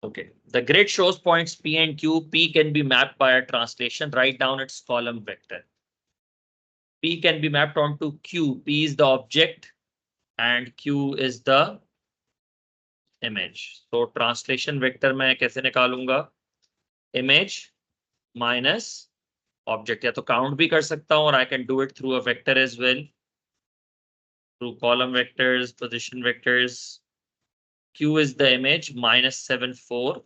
S1: Okay, the grid shows points P and Q. P can be mapped by a translation. Write down its column vector. P can be mapped onto Q. P is the object and Q is the image. So translation vector मैं कैसे निकालूंगा? Image minus object, या तो count भी कर सकता हूँ और I can do it through a vector as well, through column vectors, position vectors. Q is the image, -7 4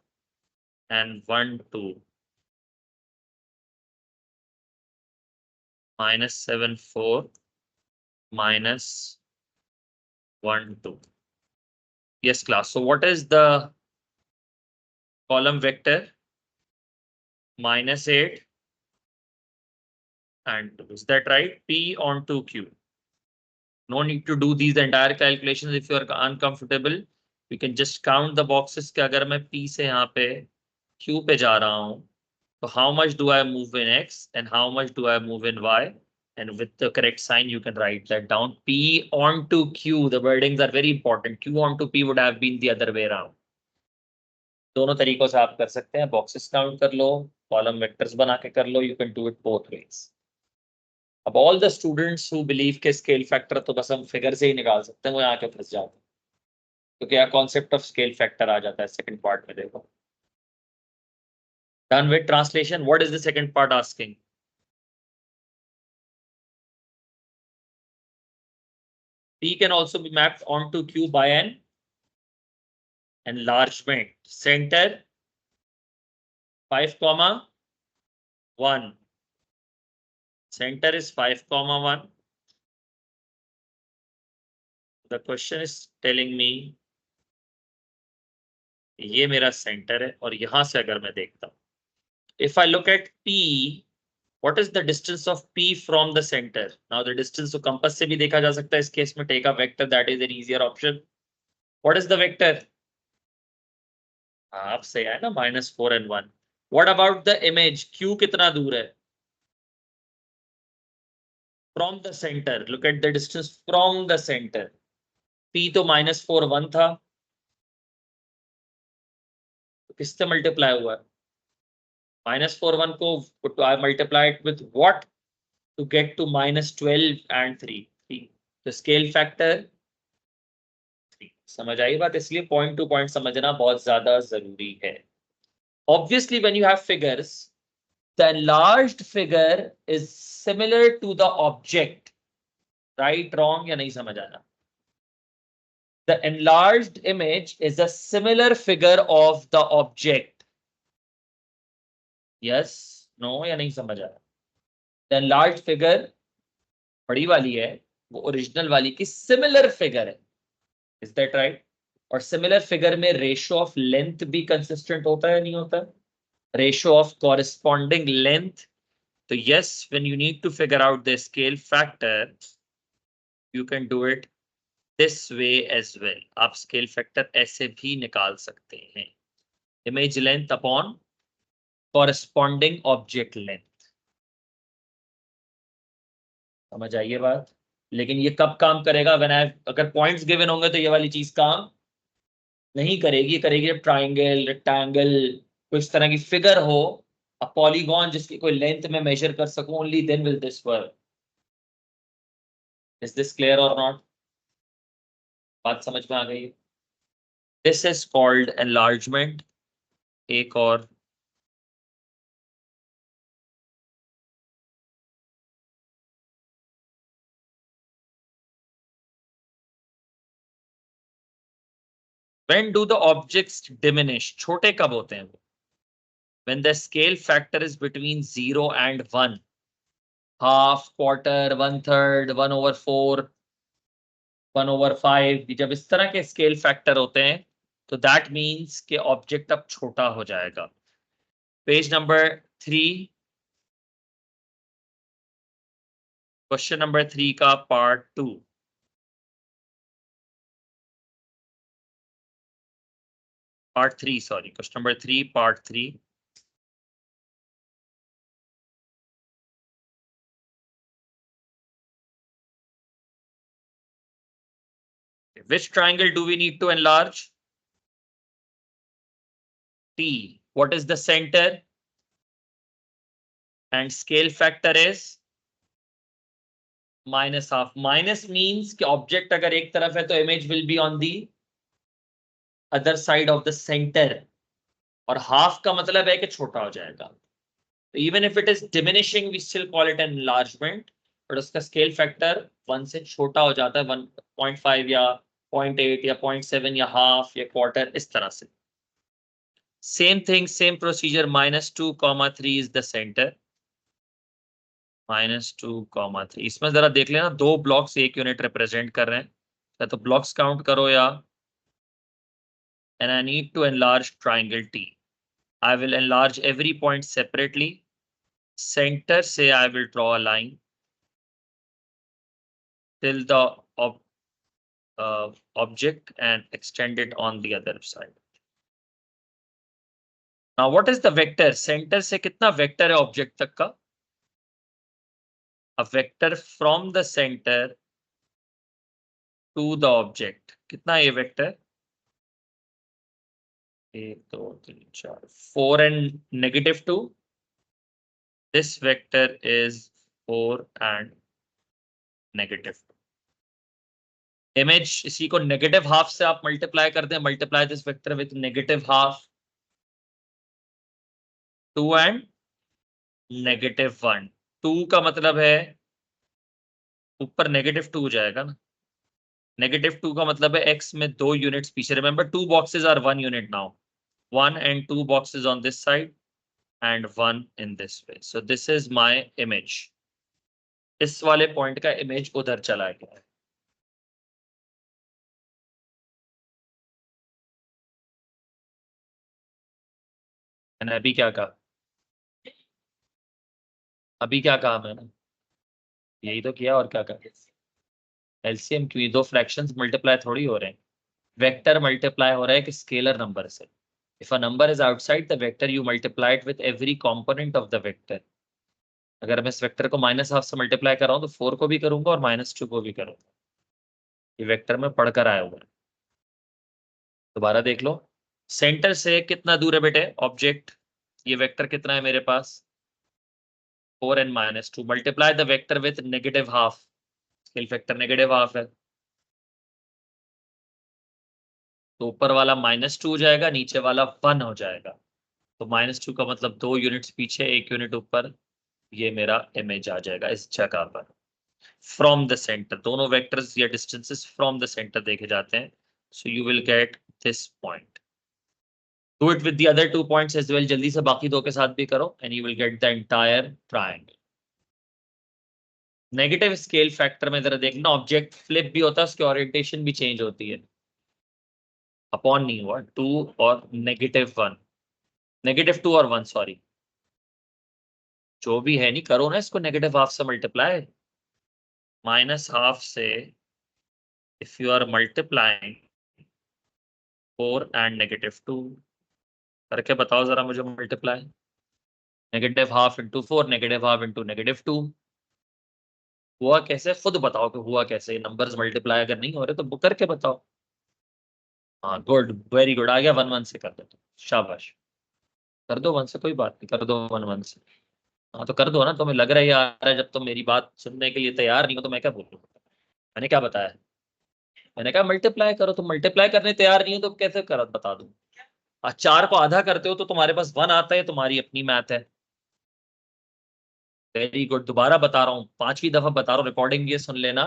S1: and 1 2, -7 4 -1 2. Yes class, so what is the column vector? -8 and 2. Is that right? P onto Q. No need to do these entire calculations if you are uncomfortable. You can just count the boxes कि अगर मैं P से यहाँ पे Q पे जा रहा हूँ तो how much do I move in X and how much do I move in Y, and with the correct sign you can write that down. P onto Q, the wordings are very important. Q onto P would have been the other way around. दोनों तरीकों से आप कर सकते हैं, बॉक्सेस काउंट कर लो, कॉलम वेक्टर्स बना के कर लो, you can do it both ways. अब all the students who believe के स्केल फैक्टर तो बस हम फिगर से ही निकाल सकते हैं, वो यहाँ के फंस जाते हैं, क्योंकि यहाँ कॉन्सेप्ट ऑफ स्केल फैक्टर आ जाता है सेकंड पार्ट में। देखो, done with translation, what is the second part asking? P can also be mapped onto Q by an enlargement. Center 5,1. Center is 5,1. The question is telling me ये मेरा सेंटर है और यहां से अगर मैं देखता हूं, if I look at P, what is the distance of P from the center? Now the distance to compass से भी देखा जा सकता है. इस केस में take a vector, that is an easier option. What is the vector? आप से है ना -4 and 1. What about the image? Q कितना दूर है from the center? Look at the distance from the center. P तो -4 1 था, तो किससे मल्टीप्लाई हुआ है? -4 1 को I multiply it with what to get to -12 and 3. तो स्केल फैक्टर 3. समझ आई बात? इसलिए पॉइंट टू पॉइंट समझना बहुत ज्यादा जरूरी है. Obviously, when you have figures, the enlarged figure is similar to the object. Right, wrong या नहीं समझ आना? The enlarged image is a similar figure of the object. Yes, no या नहीं समझ आना? The enlarged figure बड़ी वाली है, वो ओरिजिनल वाली की सिमिलर फिगर है. Is that right? और सिमिलर फिगर में रेशियो ऑफ लेंथ भी कंसिस्टेंट होता है नहीं होता? Ratio of corresponding length. तो yes, when you need to figure out the scale factor, you can do it this way as well. आप स्केल फैक्टर ऐसे भी निकाल सकते हैं. Image length upon corresponding object length. समझ आइए बात? लेकिन ये कब काम करेगा? अगर पॉइंट्स गिवन होंगे तो ये वाली चीज काम नहीं करेगी. करेगी जब ट्राइंगल, रेक्टेंगल, कोई इस तरह की फिगर हो, अ पॉलीगॉन जिसकी कोई लेंथ में मेजर कर सकूं, only then will this work. Is this clear और नॉट? बात समझ में आ गई? This is called enlargement. एक और when do the objects diminish? छोटे कब होते हैं वो? When the scale factor is between 0 and 1. Half, quarter, 1/3, 1/4, 1/5. जब इस तरह के स्केल फैक्टर होते हैं तो दैट मीन्स के ऑब्जेक्ट अब छोटा हो जाएगा. पेज नंबर 3, क्वेश्चन नंबर 3 का part 2. Part 3, sorry, question number 3 part 3. Which triangle do we need to enlarge? T. What is the center? And scale factor is -half. Minus means कि ऑब्जेक्ट अगर एक तरफ है तो image will be on the other side of the centre, और हाफ का मतलब है कि छोटा हो जाएगा. तो even if it is diminishing we still call it an enlargement, but उसका स्केल फैक्टर 1 से छोटा हो जाता है, 1.5 या 0.8 या 0.7 या हाफ या क्वार्टर, इस तरह से. Same thing, same procedure. -2, 3 is the centre. -2, 3. इसमें जरा देख लेना, 2 ब्लॉक्स 1 यूनिट रिप्रेजेंट कर रहे हैं, या तो ब्लॉक्स काउंट करो या. and I need to enlarge triangle T. I will enlarge every point separately. Center say I will draw a line till the object and extend it on the other side. Now what is the vector? Center से कितना vector है object तक का? A vector from the center to the object. कितना ये vector? 1 2 3 4 4 and -2. This vector is 4 and -2. Image इसी को -½ से आप मल्टीप्लाई कर दें. Multiply this vector with -½ 2 and -1. 2 का मतलब है ऊपर -2 हो जाएगा ना, -2 का मतलब है x में 2 यूनिट्स पीछे. Remember 2 boxes are 1 unit now. 1 and 2 boxes on this side and 1 in this way. So this is my image. इस वाले पॉइंट का इमेज उधर चला गया है. मैंने अभी क्या कहा? अभी क्या कहा मैंने? यही तो किया. और क्या कहा? एलसीएम क्यों? दो फ्रैक्शंस मल्टीप्लाई थोड़ी हो रहे हैं. वेक्टर मल्टीप्लाई हो रहा है कि स्केलर नंबर से. If a number is outside the vector you multiply it with every component of the vector. अगर मैं इस वेक्टर को -12 से मल्टीप्लाई कर रहा हूँ तो 4 को भी करूंगा और -2 को भी करूंगा. ये वेक्टर में पढ़कर आया हुआ है. दोबारा देख लो. सेंटर से कितना दूर है बेटे ऑब्जेक्ट? ये वेक्टर कितना है मेरे पास? 4 and -2. Multiply the vector with -12. Scale factor -12 है तो ऊपर वाला -2 हो जाएगा, नीचे वाला 1 हो जाएगा. तो -2 का मतलब 2 यूनिट्स पीछे 1 यूनिट ऊपर. ये मेरा इमेज आ जाएगा इस जगह पर. फ्रॉम द सेंटर दोनों वेक्टर्स या डिस्टेंसेस फ्रॉम द सेंटर देखे जाते हैं. So you will get this point. Do it with the other 2 points as well. जल्दी से बाकी दो के साथ भी करो and you will get the entire triangle. Negative scale factor में जरा देखना, ऑब्जेक्ट फ्लिप भी होता है, उसकी ओरिएंटेशन भी चेंज होती है. अपॉन नहीं हुआ 2 और -1. -2 और 1 सॉरी. जो भी है नहीं करो ना इसको -12 से मल्टीप्लाई. -12 से if you are multiplying 4 and -2 करके बताओ जरा मुझे मल्टीप्लाई. -12 into 4 -12 into -2 हुआ कैसे? खुद बताओ कि हुआ कैसे. नंबर्स मल्टीप्लाई अगर नहीं हो रहे तो बुक करके बताओ. हाँ गुड, वेरी गुड. आ गया. 1 1 से कर दो. शाबाश. कर दो 1 से, कोई बात नहीं. कर दो 1 1 से. हाँ तो कर दो ना. तुम्हें लग रहा है यार जब तुम मेरी बात सुनने के लिए तैयार नहीं हो तो मैं क्या बोलूँ? मैंने क्या बताया? मैंने कहा मल्टीप्लाई करो. तुम मल्टीप्लाई करने तैयार नहीं हो तो कैसे कर बता दूं? 4 को आधा करते हो तो तुम्हारे पास 1 आता है. तुम्हारी अपनी मैथ है. Very good. दोबारा बता रहा हूँ, 5वीं दफा बता रहा हूँ, रिकॉर्डिंग ये सुन लेना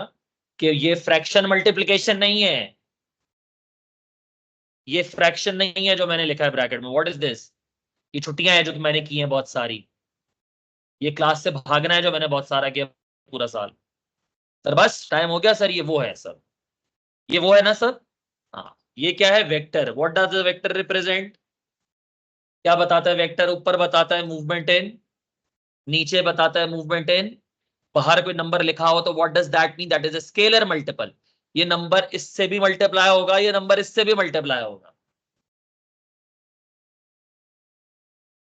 S1: कि ये फ्रैक्शन मल्टीप्लिकेशन नहीं है. ये फ्रैक्शन नहीं है जो मैंने लिखा है ब्रैकेट में. What is this? ये छुट्टियां हैं जो मैंने की हैं बहुत सारी. ये क्लास से भागना है जो मैंने बहुत सारा किया पूरा साल. सर बस टाइम हो गया सर. ये वो है सर. ये वो है ना सर. हाँ. ये क्या है? Vector. What does the vector represent? क्या बताता है वेक्टर? ऊपर बताता है मूवमेंट इन, नीचे बताता है मूवमेंट इन. बाहर कोई नंबर लिखा हो तो what does that mean? That is a scalar multiple. ये नंबर इससे भी मल्टीप्लाई होगा, ये नंबर इससे भी मल्टीप्लाई होगा.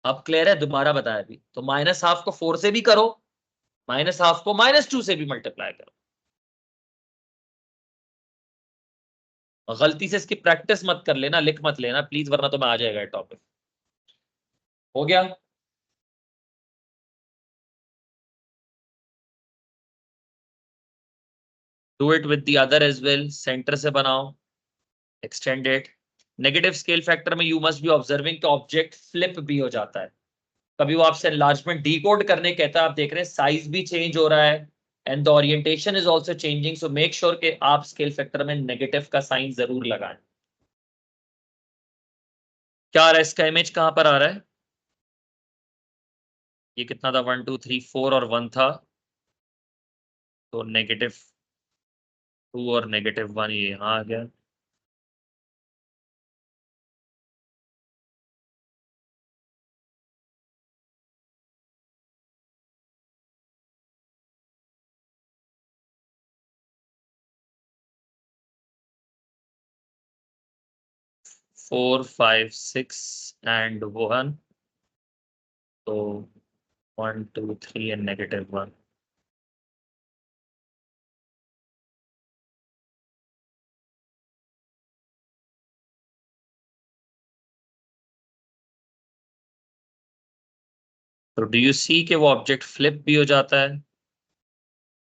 S1: अब क्लियर है? दोबारा बताया अभी तो. -12 को 4 से भी करो, -12 को -2 से भी मल्टीप्लाई करो. गलती से इसकी प्रैक्टिस मत कर लेना, लिख मत लेना प्लीज, वरना तो मैं आ जाएगा टॉपिक. हो गया? Do it with the other as well. Centre से बनाओ, extend it. Negative scale factor में यू मस्ट बी ऑब्जर्विंग कि ऑब्जेक्ट फ्लिप भी हो जाता है. कभी वो आपसे एनलार्जमेंट डीकोड करने कहता है, आप देख रहे हैं साइज भी चेंज हो रहा है and the orientation is also changing. So make sure कि आप स्केल फैक्टर में नेगेटिव का साइन जरूर लगाएं. क्या आ रहा है? इसका इमेज कहां पर आ रहा है? ये कितना था? 1 2 3 4 और 1 था. तो -2 और -1 ये यहाँ आ गया. Four 5 6 and 1. तो 1 2 3 एंड -1. तो डू यू सी कि वो ऑब्जेक्ट फ्लिप भी हो जाता है?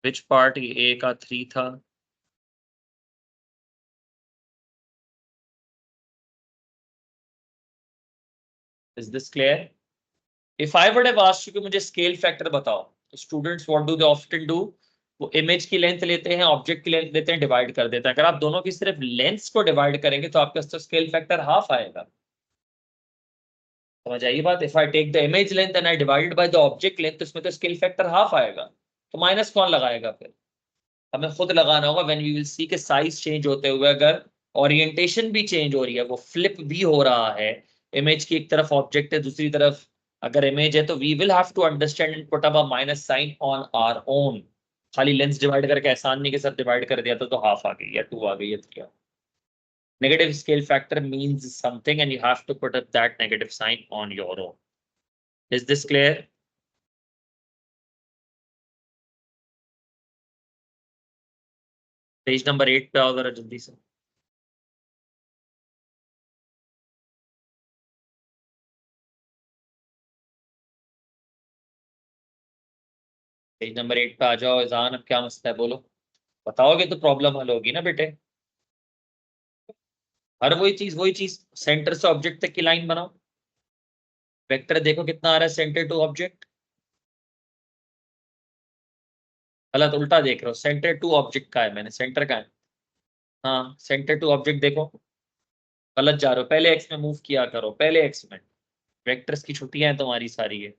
S1: Which part? ये ए का 3 था. Is this clear? If I would have asked you कि मुझे स्केल फैक्टर बताओ, students what do they often do? वो इमेज की लेंथ लेते हैं, ऑब्जेक्ट की लेंथ लेते हैं, डिवाइड कर देते हैं। अगर आप दोनों की सिर्फ लेंथ को डिवाइड करेंगे तो आपके पास तो स्केल फैक्टर हाफ आएगा। समझ आई बात? If I take the image length and I divided by the object length, तो इसमें तो स्केल फैक्टर हाफ आएगा। तो माइनस कौन लगाएगा फिर? हमें खुद लगाना होगा। व्हेन वी विल सी के साइज चेंज होते हुए अगर ओरिएंटेशन भी चेंज हो रही है, वो फ्लिप भी हो रहा है, इमेज की एक तरफ ऑब्जेक्ट है, दूसरी तरफ अगर इमेज है, तो we will have to understand and put up a minus sign on our own. खाली लेंस डिवाइड करके एहसान नहीं के साथ डिवाइड कर दिया तो हाफ आ गई या 2 आ गई या 3 आ गई। Negative scale factor means something and you have to put up that negative sign on your own. Is this clear? Page number 8 पे आओ जरा जल्दी से। पेज नंबर 8 पे आ जाओ। इजान, अब क्या मसला है बोलो। बताओगे तो प्रॉब्लम हल होगी ना बेटे। हर वही चीज सेंटर से ऑब्जेक्ट तक की लाइन बनाओ। वेक्टर देखो कितना आ रहा है सेंटर टू ऑब्जेक्ट। गलत, उल्टा देख रहे हो। सेंटर टू ऑब्जेक्ट का है, मैंने सेंटर का है। हाँ, सेंटर टू ऑब्जेक्ट देखो। गलत जा रहे हो, पहले एक्स में मूव किया करो, पहले एक्स में। वेक्टर्स की छुट्टियां हैं तुम्हारी सारी है।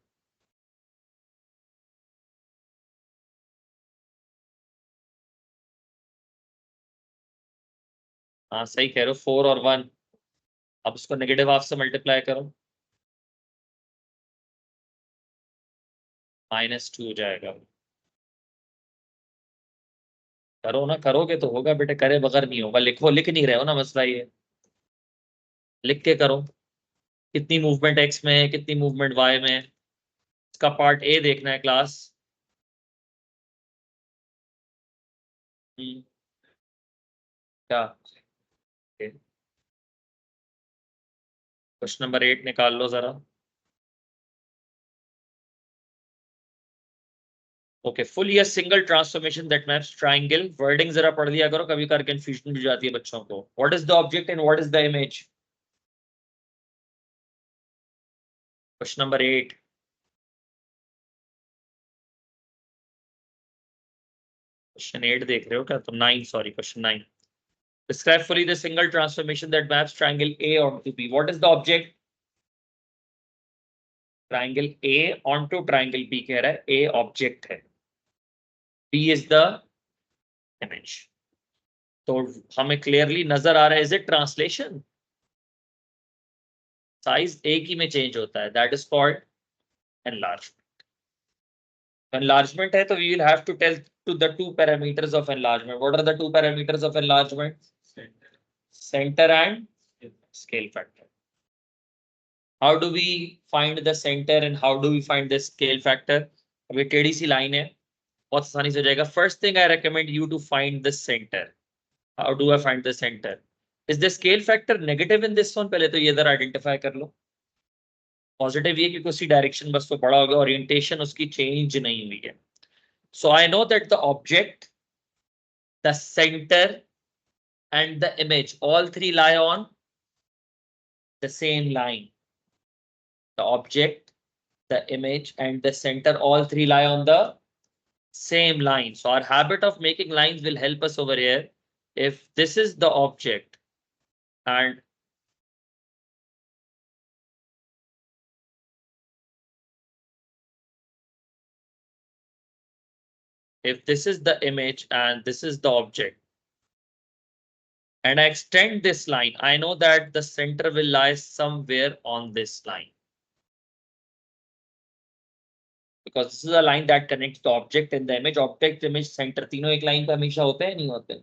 S1: हाँ सही कह रहे हो, 4 और 1। अब उसको नेगेटिव हाफ से मल्टीप्लाई करो, -2 हो जाएगा। करो ना, करोगे तो होगा बेटे, करे बगैर नहीं होगा। लिखो, लिख नहीं रहे हो ना, मसला ये। लिख के करो। कितनी मूवमेंट एक्स में है, कितनी मूवमेंट वाई में है, इसका पार्ट ए देखना है क्लास। क्या? क्वेश्चन नंबर 8 निकाल लो जरा। ओके, फुल या single transformation that maps triangle. Wording जरा पढ़ लिया करो, कभी कर कंफ्यूजन भी जाती है बच्चों को। What is the object and what is the image? Question number 8। Question 8 देख रहे हो क्या तुम? 9, sorry, question 9। Describe fully the single transformation that maps triangle A onto B. What is the object? Triangle A onto triangle B कह रहा है, A object है, B is the image. तो हमें क्लियरली नजर आ रहा है, इज इट ट्रांसलेशन? साइज एक ही में चेंज होता है, that is called enlargement. Enlargement है तो we will have to tell to the two parameters of enlargement. What are the two parameters of enlargement? Center and scale factor. How do we find the center and how do we find the scale factor? अब ये टेढ़ी सी लाइन है, बहुत आसानी से हो जाएगा। First thing I recommend you to find the center. How do I find the center? Is the scale factor negative in this one? पहले तो ये इधर आइडेंटिफाई कर लो। पॉजिटिव ये क्योंकि उसी डायरेक्शन बस तो बड़ा हो गया, ओरिएंटेशन उसकी चेंज नहीं हुई है। So I know that the object, the center and the image, all three lie on the same line. The object, the image and the center, all three lie on the same line. So our habit of making lines will help us over here. If this is the object and if this is the image and this is the object, and I extend this line, I know that the center will lie somewhere on this line, because this is a line that connects the object and the image. Object, image, center तीनों एक line पे हमेशा होते हैं, नहीं होते?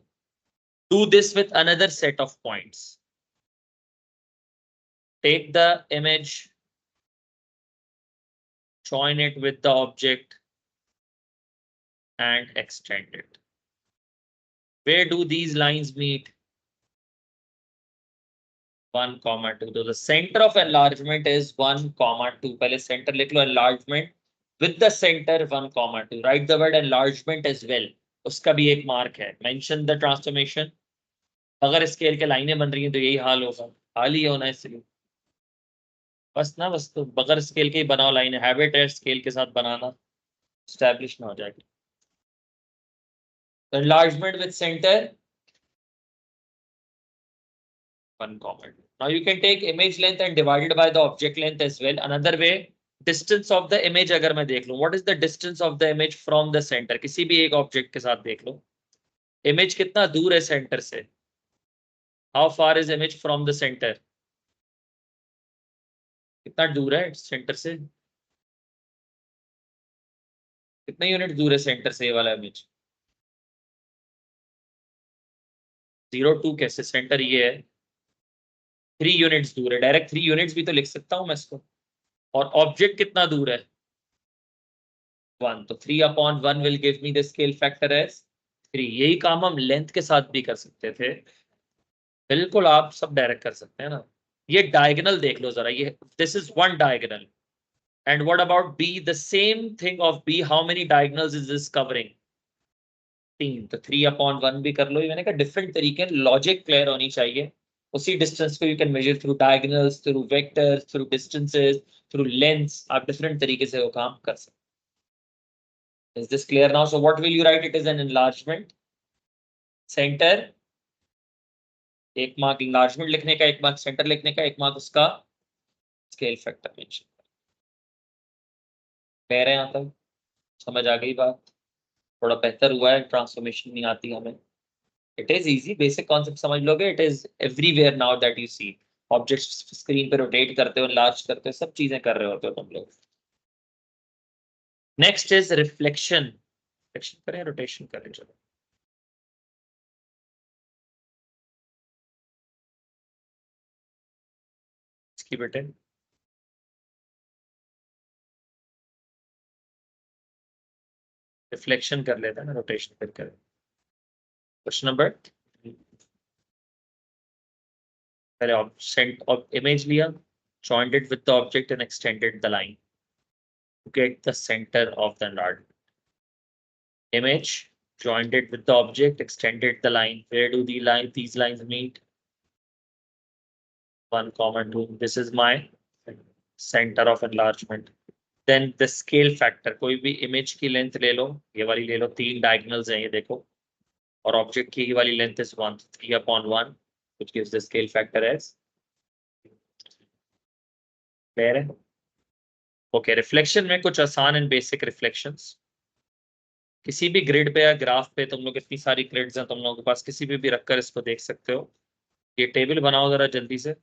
S1: Do this with another set of points. Take the image, join it with the object and extend it. Where do these lines meet? 1, 2. So the center of enlargement is 1, 2. पहले center लिख लो, enlargement with the center 1, 2. Write the word enlargement as well. उसका भी एक मार्क है। Mention the transformation. अगर स्केल के लाइनें बन रही हैं तो यही हाल होगा, हाल ही होना है इसलिए। बस ना, बस तो बगैर स्केल के ही बनाओ लाइन, हैबिट है स्केल के साथ बनाना, स्टैब्लिश ना हो जाएगी। enlargement with center, one comment. Now you can take image length and divide it by the object length as well. Another way, distance of the image अगर मैं देख लूं, what is the distance of the image from the center? किसी भी एक object के साथ देख लो, image कितना दूर है center से? How far is image from the center? कितना दूर है center से? कितने यूनिट दूर है center से ये वाला image? 0.2 कैसे? center ये है 3 यूनिट्स दूर है, डायरेक्ट 3 यूनिट्स भी तो लिख सकता हूं मैं इसको। और ऑब्जेक्ट कितना दूर है? 1, तो 3/1 will give me the scale factor as 3। यही काम हम लेंथ के साथ भी कर सकते थे, बिल्कुल आप सब डायरेक्ट कर सकते हैं ना। ये डायगोनल देख लो जरा, ये this is one diagonal, and what about B? The same thing of B, how many diagonals is this covering? 3, तो 3/1 भी कर लो। ये मैंने कहा डिफरेंट तरीके, लॉजिक क्लियर होनी चाहिए। उसी डिस्टेंस को you can measure through diagonals, through vectors, through distances, through lengths, आप डिफरेंट तरीके से वो काम कर सकते हैं। Is this clear now? So what will you write? It is an enlargement. Center, एक मार्क enlargement लिखने का, एक मार्क center लिखने का, एक मार्क उसका स्केल फैक्टर मेंशन। कह रहे हैं यहाँ तक समझ आ गई बात? थोड़ा बेहतर हुआ है, ट्रांसफॉर्मेशन नहीं आती हमें। It is easy, basic concept समझ लोगे, it is everywhere now that you see. Objects screen पे रोटेट करते हो, लार्ज करते हो, सब चीजें कर रहे होते हो तुम लोग। Next is reflection. रिफ्लेक्शन करें, रोटेशन करें, चलो। इसकी बेटे रिफ्लेक्शन कर लेते हैं ना, रोटेशन फिर करें। क्वेश्चन नंबर, पहले ऑब्जेक्ट इमेज लिया, joined it with the object and extended the line to get the center of the enlargement. Image, joined it with the object, extended the line. Where do these lines meet? 1, 2. This is my center of enlargement. Then the scale factor, कोई भी image की length ले लो, ये वाली ले लो, 3 diagonals हैं ये देखो, और object की वाली length is 1, 3/1, which gives the scale factor as clear है? ओके, रिफ्लेक्शन में कुछ आसान एंड बेसिक रिफ्लेक्शंस। किसी भी ग्रिड पे या ग्राफ पे, तुम लोग इतनी सारी ग्रिड्स हैं तुम लोगों के पास, किसी भी रखकर इसको देख सकते हो। ये टेबल बनाओ जरा जल्दी से,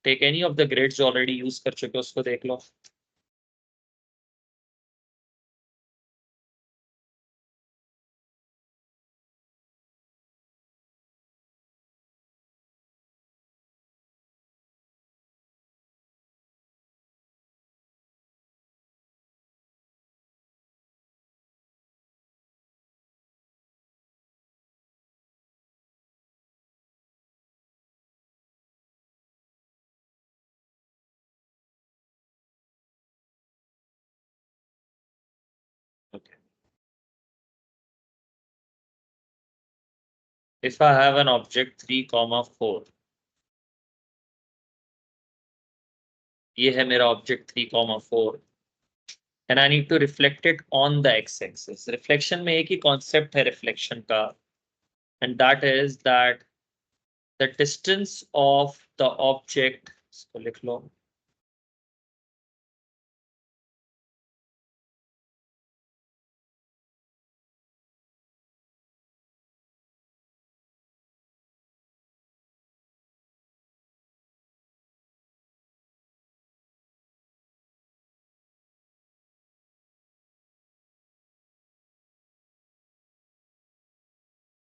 S1: take any of the grids जो ऑलरेडी यूज कर चुके हो उसको देख लो। Okay. If I have an object 3,4, ये है मेरा object 3,4, and I need to reflect it on the x-axis. Reflection में एक ही कॉन्सेप्ट है रिफ्लेक्शन का, and that is that the distance of the object, इसको लिख लो,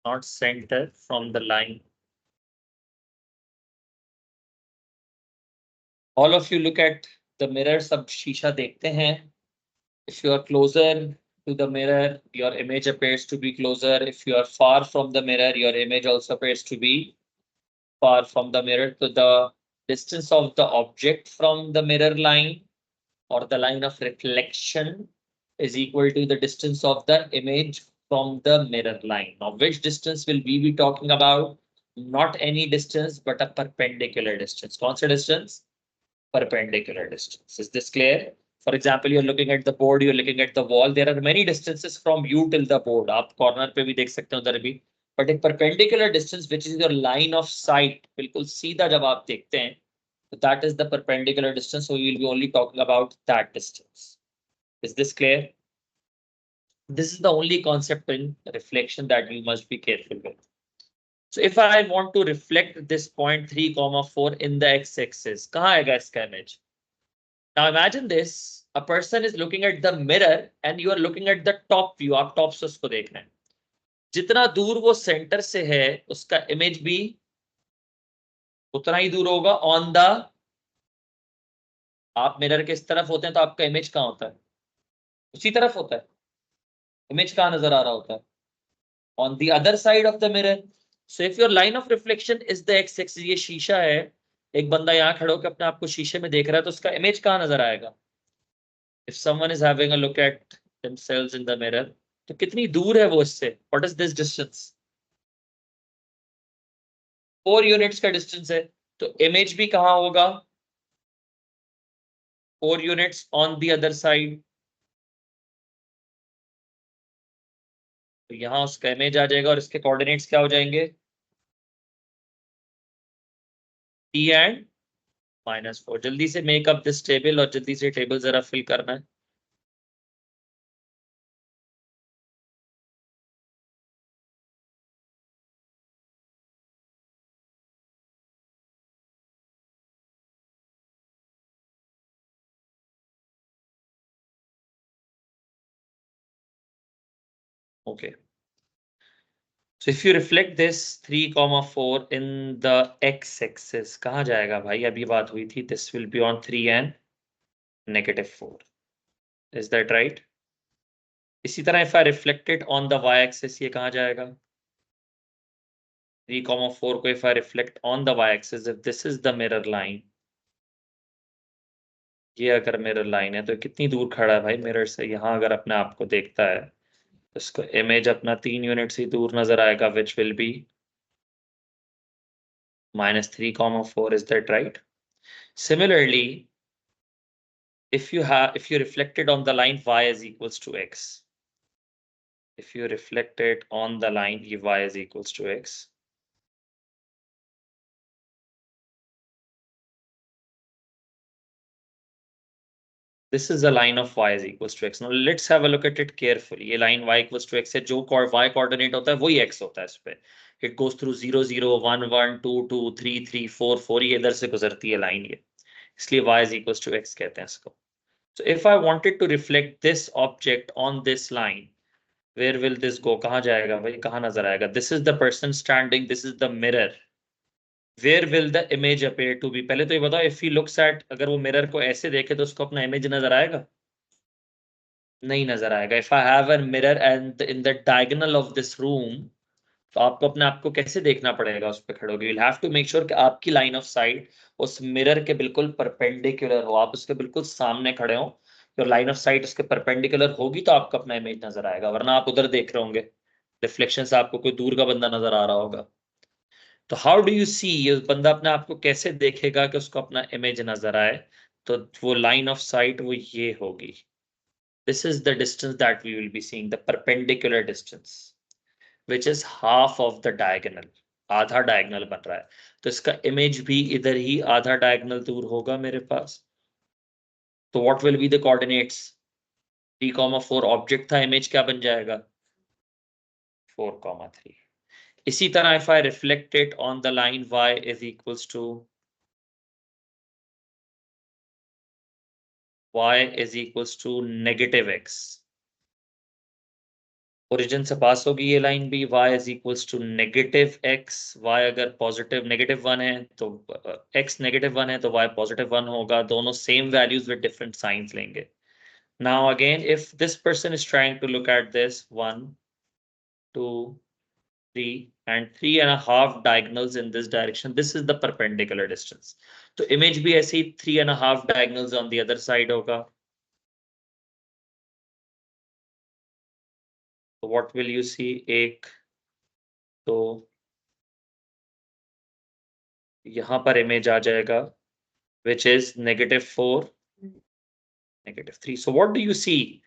S1: not center, from the line. All of you look at the mirror, सब शीशा देखते हैं। If you are closer to the mirror, your image appears to be closer. If you are far from the mirror, your image also appears to be far from the mirror. So the distance of the object from the mirror line or the line of reflection is equal to the distance of the image from the mirror line. Now, which distance will we be talking about? Not any distance, but a perpendicular distance. कौन सा distance? Perpendicular distance. Is this clear? For example, you're looking at the board, you're looking at the wall. There are many distances from you till the board. आप corner पे भी देख सकते हो उधर भी. But a perpendicular distance, which is your line of sight, बिल्कुल सीधा जब आप देखते हैं, so that is the perpendicular distance. So we will be only talking about that distance. Is this clear? This is the only concept in reflection that you must be careful with. So if I want to reflect this point 3,4 in the x-axis, कहाँ आएगा इसका image? Now imagine this, a person is looking at the mirror and you are looking at the top view. आप top से उसको देख रहे हैं. जितना दूर वो सेंटर से है, उसका इमेज भी उतना ही दूर होगा ऑन द. आप मिरर के इस तरफ होते हैं तो आपका इमेज कहाँ होता है? उसी तरफ होता है. इमेज कहाँ नजर आ रहा होता है? On the other side of the mirror. So if your line of reflection is the x axis, ये शीशा है, एक बंदा यहाँ खड़ा होकर अपने आप को शीशे में देख रहा है, तो उसका इमेज कहाँ नजर आएगा? If someone is having a look at themselves in the mirror, तो कितनी दूर है वो इससे? What is this distance? 4 units का डिस्टेंस है. तो इमेज भी कहाँ होगा? 4 units on the other side. तो यहाँ उसका इमेज आ जाएगा और इसके कोऑर्डिनेट्स क्या हो जाएंगे? t and -4. जल्दी से मेकअप दिस टेबल और जल्दी से टेबल जरा फिल करना है. Okay. So if you reflect this 3,4 in the x-axis, कहाँ जाएगा भाई? अभी बात हुई थी, this will be on 3 and -4. Is that right? इसी तरह if I reflect it on the y-axis, ये कहाँ जाएगा? 3,4 को if I reflect on the y-axis, if this is the mirror line, ये अगर मिरर लाइन है तो कितनी दूर खड़ा है भाई मिरर से? यहाँ अगर अपने आप को देखता है, इसको इमेज अपना 3 यूनिट से दूर नजर आएगा, which will be -3,4. Is that right? Similarly, if you reflect it on the line y is equals to x, if you reflect it on the line y is equals to x, this is the line of y is equals to x. Now let's have a look at it carefully. ये line y equals to x है, जो y coordinate होता है वही x होता है इस पे. It goes through 0 0 1 1 2 2 3 3 4 4. ये इधर से गुजरती है लाइन ये, इसलिए y is equals to x कहते हैं इसको. So if I wanted to reflect this object on this line, where will this go? कहाँ जाएगा भाई? कहाँ नजर आएगा? This is the person standing, this is the mirror. Where will the image appear to be? पहले तो ये बताओ, if he looks at, अगर वो मिरर को ऐसे देखे तो उसको अपना इमेज नजर आएगा? नहीं नजर आएगा. If I have a mirror and in the diagonal of this room, तो आपको अपने आप को कैसे देखना पड़ेगा उस पर खड़े होगे? You'll have to make sure कि आपकी लाइन ऑफ साइट उस मिरर के बिल्कुल परपेंडिकुलर हो, आप उसके बिल्कुल सामने खड़े हो. योर लाइन ऑफ साइट उसके परपेंडिकुलर होगी तो आपको अपना इमेज नजर आएगा, वरना आप उधर देख रहे होंगे, रिफ्लेक्शन से आपको कोई दूर का बंदा नजर आ रहा होगा. तो हाउ डू यू सी, ये बंदा अपने आप को कैसे देखेगा कि उसको अपना इमेज नजर आए? तो वो लाइन ऑफ साइट वो ये होगी. This is the distance that we will be seeing, the perpendicular distance, which is half of the diagonal. आधा डायगोनल बन रहा है, तो इसका इमेज भी इधर ही आधा डायगोनल दूर होगा मेरे पास. तो what will be the coordinates? 3,4 object था, इमेज क्या बन जाएगा? 4,3. इसी तरह if I reflect it on the line y is equals to -x, origin से पास होगी ये लाइन भी. y is equals to -x. y अगर पॉजिटिव -1 है तो x -1 है तो y +1 होगा. दोनों same values with different science लेंगे. Now again, if this person is trying to look at this 1 2 3 and 3.5 diagonals in this direction, this is the perpendicular distance. तो image भी ऐसे ही 3.5 diagonals on the other side होगा. So what will you see? एक तो यहाँ पर इमेज आ जाएगा which is -4 -3. So what do you see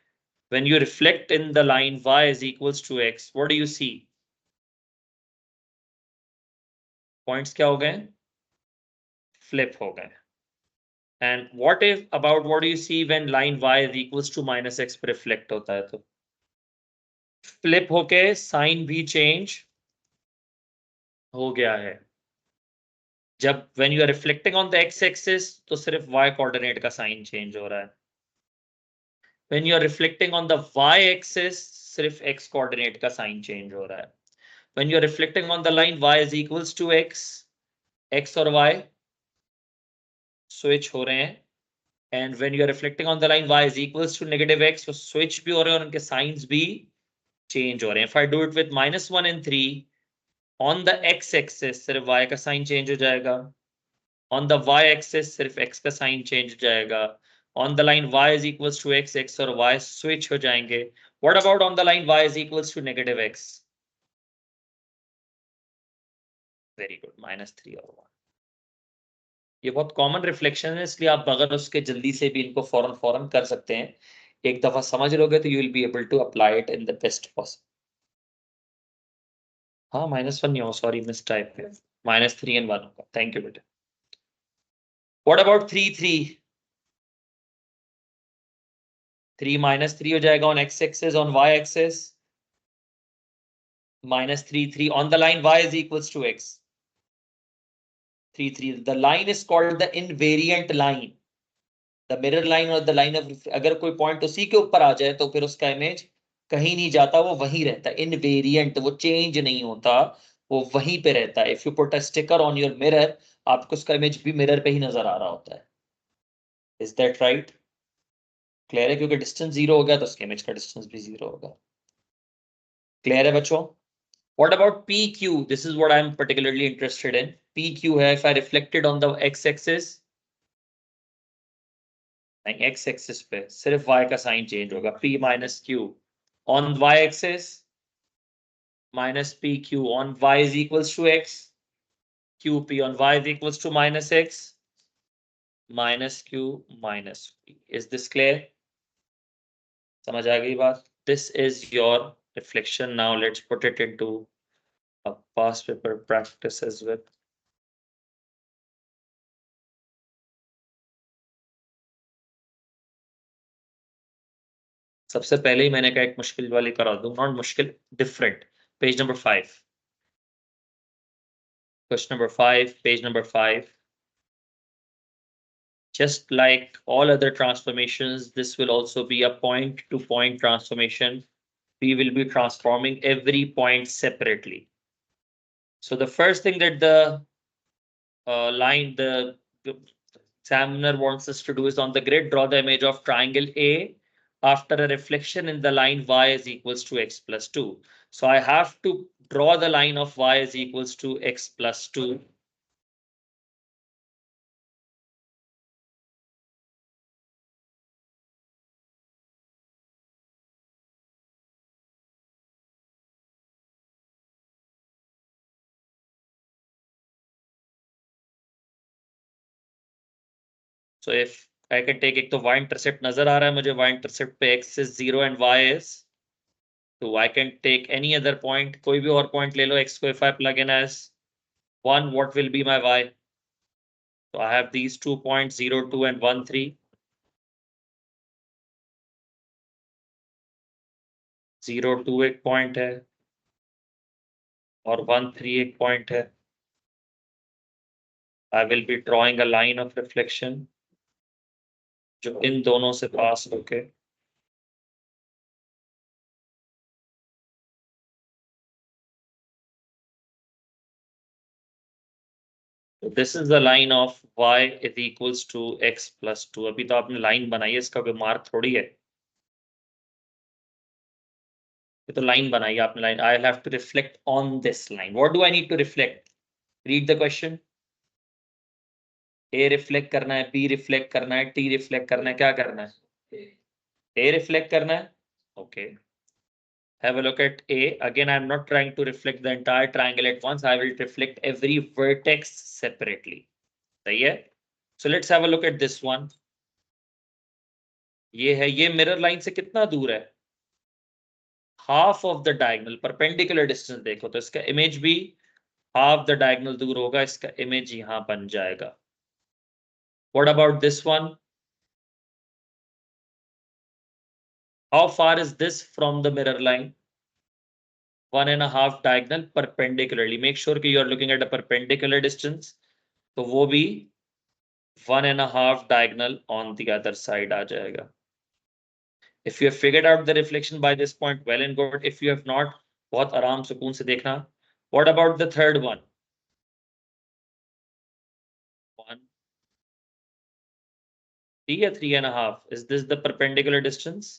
S1: when you reflect in the line y is equals to x? What do you see? Points क्या हो गए? Flip हो गए. And what do you see when line y is equals to -x पे reflect होता है तो? Flip होके sign भी change हो गया है. जब when you are reflecting on the x-axis तो सिर्फ y coordinate का sign change हो रहा है. When you are reflecting on the y-axis सिर्फ x coordinate का sign change हो रहा है. When you are reflecting on the line y is equals to x और y switch हो रहे हैं. And when you are reflecting on the line y is equals to -x तो switch भी हो रहे हैं और उनके signs भी change हो रहे हैं. If I do it with -1 and 3 on the x-axis सिर्फ y का sign change हो जाएगा. On the y-axis सिर्फ x का sign change हो जाएगा. On the line y is equals to x और y switch हो जाएंगे. What about on the line y is equals to -x? Very good, -3 और 1. ये बहुत कॉमन रिफ्लेक्शन है, इसलिए आप अगर उसके जल्दी से भी इनको फौरन कर सकते हैं. एक दफा समझ लोगे तो you will be able to apply it in the best possible. हाँ -1 नहीं हो, सॉरी मिस टाइप पे. -3 and 1 होगा. थैंक यू बेटा. What about 3 3? 3 -3 हो जाएगा on x-axis, on y-axis -3 3 on the line y is equals to x. 3 3. The line is called the invariant line. The mirror line or the line of, अगर कोई पॉइंट उसी के ऊपर आ जाए तो फिर उसका इमेज कहीं नहीं जाता, वो वहीं रहता है. इनवेरिएंट, वो चेंज नहीं होता, वो वहीं पे रहता है. If you put a sticker on your mirror, आपको उसका इमेज भी मिरर पे ही नजर आ रहा होता है. Is that right? क्लियर है? क्योंकि डिस्टेंस 0 हो गया तो उसके इमेज का डिस्टेंस भी 0 होगा. क्लियर है बच्चों? What about PQ? This is what I'm particularly interested in. PQ है, if I reflected on the x-axis, x-axis पे सिर्फ y का साइन चेंज होगा. P minus Q on y-axis minus PQ on y is equals to x. QP on y is equals to -x minus Q minus P. Is this clear? समझ आ गई बात? This is your reflection. Now let's put it into a past paper practice as well. सबसे पहले ही मैंने कहा एक मुश्किल वाली करा दूं. नॉट मुश्किल, different. Page number 5. Question number 5, page number 5. Just like all other transformations, this will also be a point-to-point transformation. We will be transforming every point separately. So the first thing that the examiner wants us to do is on the grid, draw the image of triangle A after a reflection in the line y is equals to x plus 2. So I have to draw the line of y is equals to x plus 2. So if I can take, एक तो y intercept नजर आ रहा है मुझे, y intercept पे x is 0 and y is 2. I can take any other point, कोई भी और point ले लो. x को if I plug in as 1, what will be my y? So I have these 2 points 0 2 and 1 3. 0 2 एक पॉइंट है और 1 3 एक पॉइंट है. I will be drawing a line of reflection जो इन दोनों से पास होके So this is the line of y is equals to x plus 2. अभी तो आपने लाइन बनाई है, इसका कोई मार्क थोड़ी है. ये तो लाइन बनाई आपने. Line, I have to reflect on this line. What do I need to reflect? Read the question. A reflect करना है, B रिफ्लेक्ट करना है, T रिफ्लेक्ट करना है, क्या करना है? A रिफ्लेक्ट करना है. Okay. Have a look at A. Again, I'm not trying to reflect the entire triangle at once. I will reflect every vertex separately. सही है? So let's have a look at this one. ये है, ये मिरर लाइन से कितना दूर है, half of the diagonal perpendicular distance देखो तो इसका इमेज भी हाफ द डायगोनल दूर होगा, इसका इमेज यहां बन जाएगा. What about this one, how far is this from the mirror line, 1.5 diagonal perpendicularly. Make sure कि you are looking at a perpendicular distance. तो वो भी 1.5 diagonal on the other side आ जाएगा. If you have figured out the reflection by this point, well and good. If you have not, बहुत आराम सुकून से देखना. What about the third one? 1, 3 या 3.5? Is this the perpendicular distance?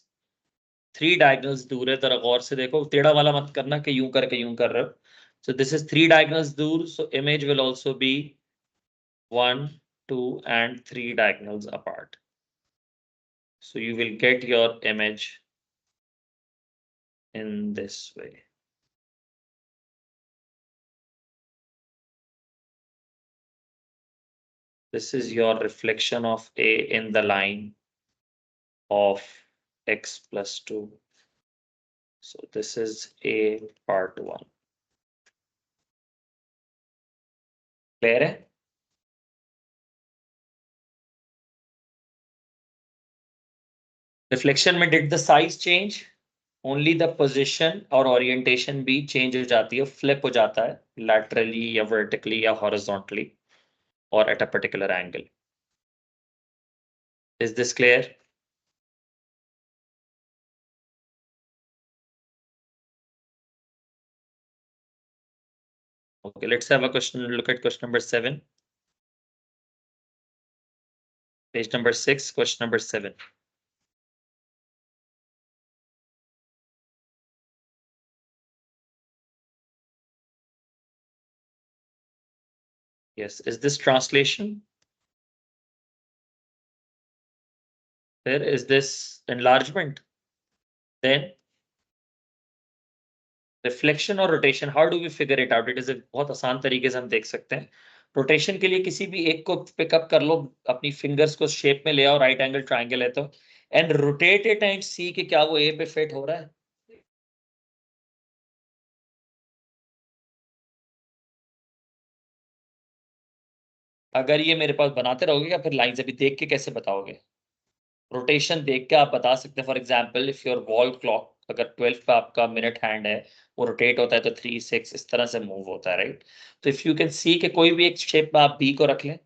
S1: 3 diagonals दूर है, जरा गौर से देखो, टेढ़ा वाला मत करना कि यूं करके यूं कर रहे हो. So this is 3 diagonals दूर, so image will also be 1, 2 and 3 diagonals apart. So you will get your image in this way. This is your reflection of A in the line of x plus 2. So this is A part 1. Clear है? Reflection में did the size change? Only the position और orientation भी change हो जाती है, flip हो जाता है laterally या vertically या horizontally or at a particular angle. Is this clear? Okay, let's have a question. Look at question number 7. Page number 6, question number 7. Yes, is this translation? There is this enlargement. Then reflection और rotation, how do we figure it out? It is a बहुत आसान तरीके से हम देख सकते हैं. रोटेशन के लिए किसी भी एक को पिकअप कर लो, अपनी फिंगर्स को शेप में ले आओ, राइट एंगल ट्रायंगल है तो, एंड रोटेट इट एंड सी कि क्या वो ए पे फिट हो रहा है. अगर ये मेरे पास बनाते रहोगे या फिर लाइंस अभी देख के कैसे बताओगे? रोटेशन देख के आप बता सकते हैं. For example if your wall clock अगर 12 पे आपका मिनट हैंड है, वो रोटेट होता है तो 3, 6 इस तरह से मूव होता है, राइट? तो इफ यू कैन सी कि कोई भी एक शेप में आप बी को रख लें,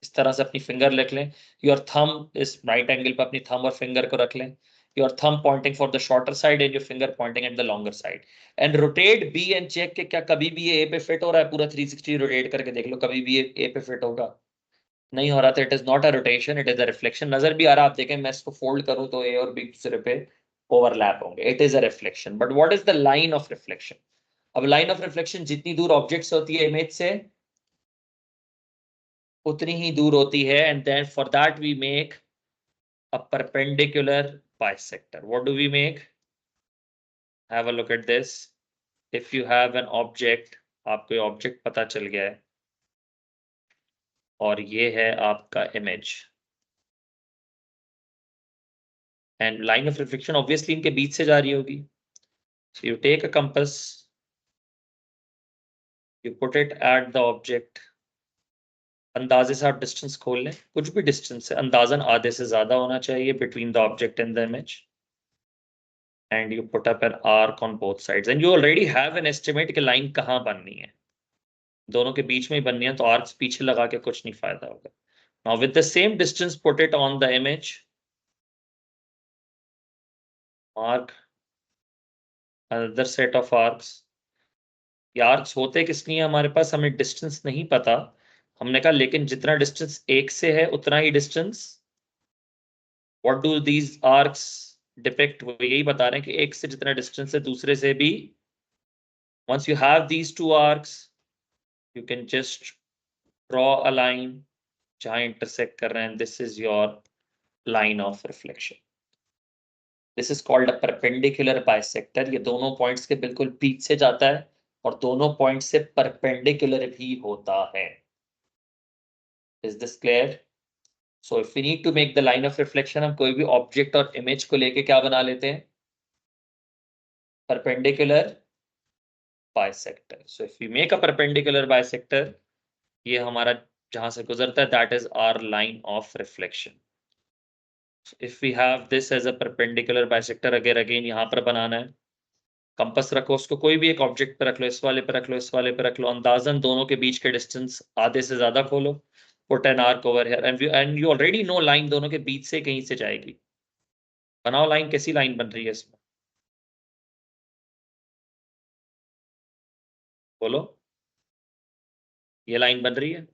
S1: इस तरह से अपनी फिंगर रख लें, योर थंब इस राइट एंगल पे अपनी थंब और फिंगर को रख लें, your thumb pointing for the shorter side and your finger pointing at the longer side, and rotate B and check कि क्या कभी भी ये ए पे फिट हो रहा है. पूरा 360 रोटेट करके देख लो, कभी भी ये ए पे फिट होगा? नहीं हो रहा था. It is not a rotation, it is a reflection. नजर भी आ रहा, आप देखें मैं इसको फोल्ड करूं तो ए और बी दूसरे पे ओवरलैप होंगे. It is a reflection. But what is the line of reflection? अब लाइन ऑफ रिफ्लेक्शन जितनी दूर ऑब्जेक्ट से होती है इमेज से, उतनी ही दूर होती है. And then for that we make a perpendicular bisector. What do we make? Have a look at this. If you have an object, आपको ऑब्जेक्ट पता चल गया है और ये है आपका image, and line of reflection obviously इनके बीच से जा रही होगी. So you take a compass, you put it at the object. अंदाजे से आप डिस्टेंस खोल लें, कुछ भी डिस्टेंस है, अंदाजन आधे से ज्यादा होना चाहिए between the object and the image, and you put up an arc on both sides, and you already have an estimate कि लाइन कहाँ बननी है. दोनों के बीच में ही बननी है, तो आर्क्स पीछे लगा के कुछ नहीं फायदा होगा. Now with the same distance, put it on the image. Mark another set of arcs. ये आर्क्स होते किस लिए हमारे पास, हमें डिस्टेंस नहीं पता. हमने कहा लेकिन जितना डिस्टेंस एक से है उतना ही distance. What do these arcs depict? वो यही बता रहे हैं कि एक से जितना डिस्टेंस है दूसरे से भी. Once you have these two arcs, you can just draw a line जहां इंटरसेक्ट कर रहे हैं. This is your line of reflection. This is called a perpendicular bisector. ये दोनों पॉइंट्स के बिल्कुल बीच से जाता है और दोनों पॉइंट से परपेंडिकुलर भी होता है. Is this clear? So if we need to make the line of reflection, हम कोई भी ऑब्जेक्ट और इमेज को लेके क्या बना लेते हैं, perpendicular bisector. So if we make a perpendicular bisector, ये हमारा जहां से गुजरता है, that is our line of reflection. If we have this as a perpendicular bisector, again यहाँ पर बनाना है, कंपास रखो, उसको कोई भी एक ऑब्जेक्ट पे रख लो, इस वाले पे रख लो, इस वाले पे रख लो, अंदाजन दोनों के बीच के डिस्टेंस आधे से ज्यादा खोलो, put an arc over here and you already know line दोनों के बीच से कहीं से जाएगी. बनाओ लाइन. कैसी लाइन बन रही है इसमें, बोलो. ये लाइन बन रही है.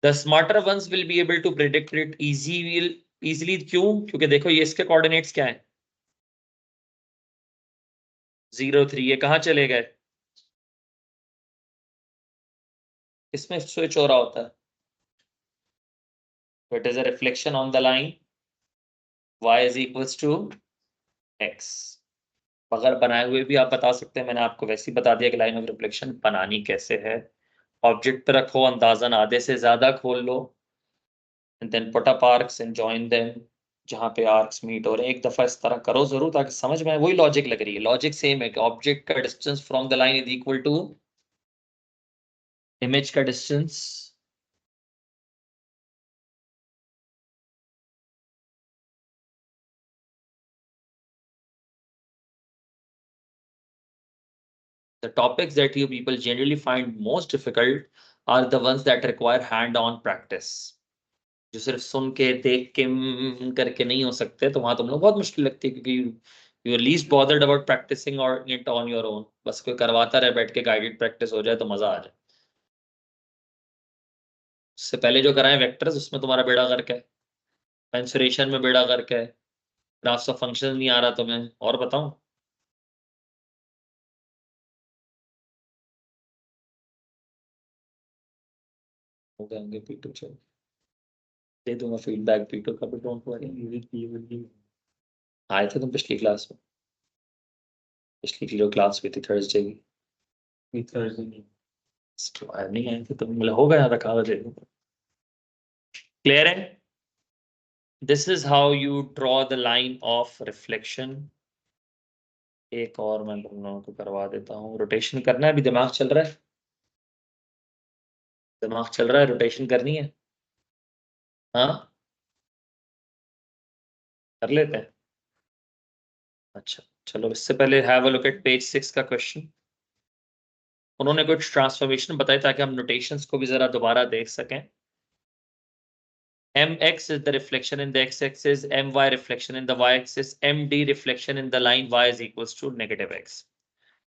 S1: The smarter ones will be able to predict it easily. क्यों? क्योंकि देखो ये इसके कोऑर्डिनेट्स क्या है, 0 3. ये कहाँ चले गए, इसमें स्विच हो रहा होता है. It is a reflection on the line y is equals to x. बगैर बनाए हुए भी आप बता सकते हैं, मैंने आपको वैसे ही बता दिया कि लाइन ऑफ रिफ्लेक्शन बनानी कैसे है. ऑब्जेक्ट पे रखो, अंदाजन आधे से ज्यादा खोल लो, and then put up arcs and join them. जहां पे आर्क्स मीट हो रहे हैं, एक दफा इस तरह करो जरूर, ताकि समझ में आए. वही लॉजिक लग रही है, लॉजिक सेम है कि ऑब्जेक्ट का distance from the line is equal to image का distance the topics that you people generally find most difficult are the ones that require hand-on practice. जो सिर्फ सुन के देख के करके नहीं हो सकते, तो वहां तुम लोग बहुत मुश्किल लगती है, क्योंकि you are least bothered about practicing और इट ऑन योर ओन. बस कोई करवाता रहे बैठ के, गाइडेड प्रैक्टिस हो जाए तो मजा आ जाए. उससे पहले जो कराए वेक्टर्स, उसमें तुम्हारा बेड़ा गर्क है. मेंसुरेशन में बेड़ा गर्क है. ग्राफ्स ऑफ फंक्शन नहीं आ रहा तुम्हें, और बताऊं. हो जाएंगे पीटू, चलो दे दूंगा फीडबैक पीटू का, डोंट वरी. आए थे तुम पिछली क्लास में, पिछली की जो क्लास हुई थी थर्सडे की, थर्सडे नहीं आए थे तुम, मतलब हो गया था कहा. क्लियर है. This is how you draw the line of reflection. एक और मैं तुम लोगों को करवा देता हूँ. रोटेशन करना है, अभी दिमाग चल रहा है, दिमाग चल रहा है, रोटेशन करनी है. हाँ, कर लेते हैं. अच्छा चलो, इससे पहले have a look at page 6 का क्वेश्चन. उन्होंने कुछ ट्रांसफॉर्मेशन बताई ताकि हम नोटेशंस को भी जरा दोबारा देख सकें. mx is the reflection in the x-axis, my reflection in the y-axis, md reflection in the line y is equals to negative x.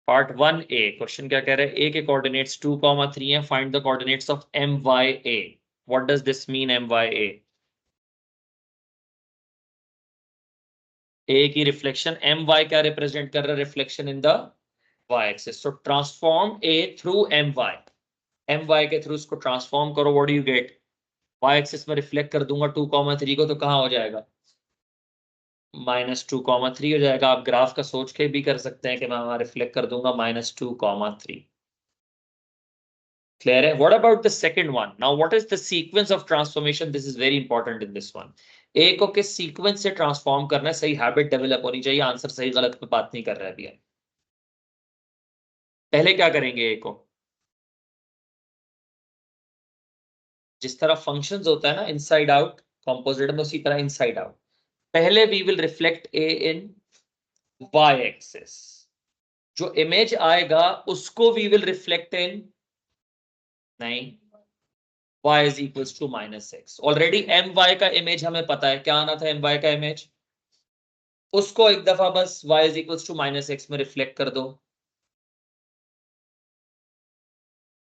S1: Part 1a question क्या कह रहा है, a के कोऑर्डिनेट्स 2,3 है, find the coordinates of mya. What does this mean mya? a की रिफ्लेक्शन, my क्या रिप्रेजेंट कर रहा है, reflection in the y axis. So transform a through my के थ्रू इसको ट्रांसफॉर्म करो. What do you get, y axis में रिफ्लेक्ट कर दूंगा 2,3 को, तो कहां हो जाएगा, -2,3 हो जाएगा. आप ग्राफ का सोच के भी कर सकते हैं कि मैं वहां रिफ्लेक्ट कर दूंगा -2,3. Clear है. What about the second one? Now what is the sequence of transformation? This is very important in this one. A को किस सीक्वेंस से ट्रांसफॉर्म करना है, सही हैबिट डेवलप होनी चाहिए. आंसर सही गलत पे बात नहीं कर रहा है अभी. पहले क्या करेंगे, ए को जिस तरह फंक्शंस होता है ना, इनसाइड आउट कंपोजिट में, उसी तरह इनसाइड आउट. पहले we will reflect A in Y axis. जो इमेज आएगा उसको वी विल रिफ्लेक्ट इन, नहीं, y is equals to -x. Already my का इमेज हमें पता है, क्या आना था my का इमेज, उसको एक दफा बस y is equals to -x में रिफ्लेक्ट कर दो.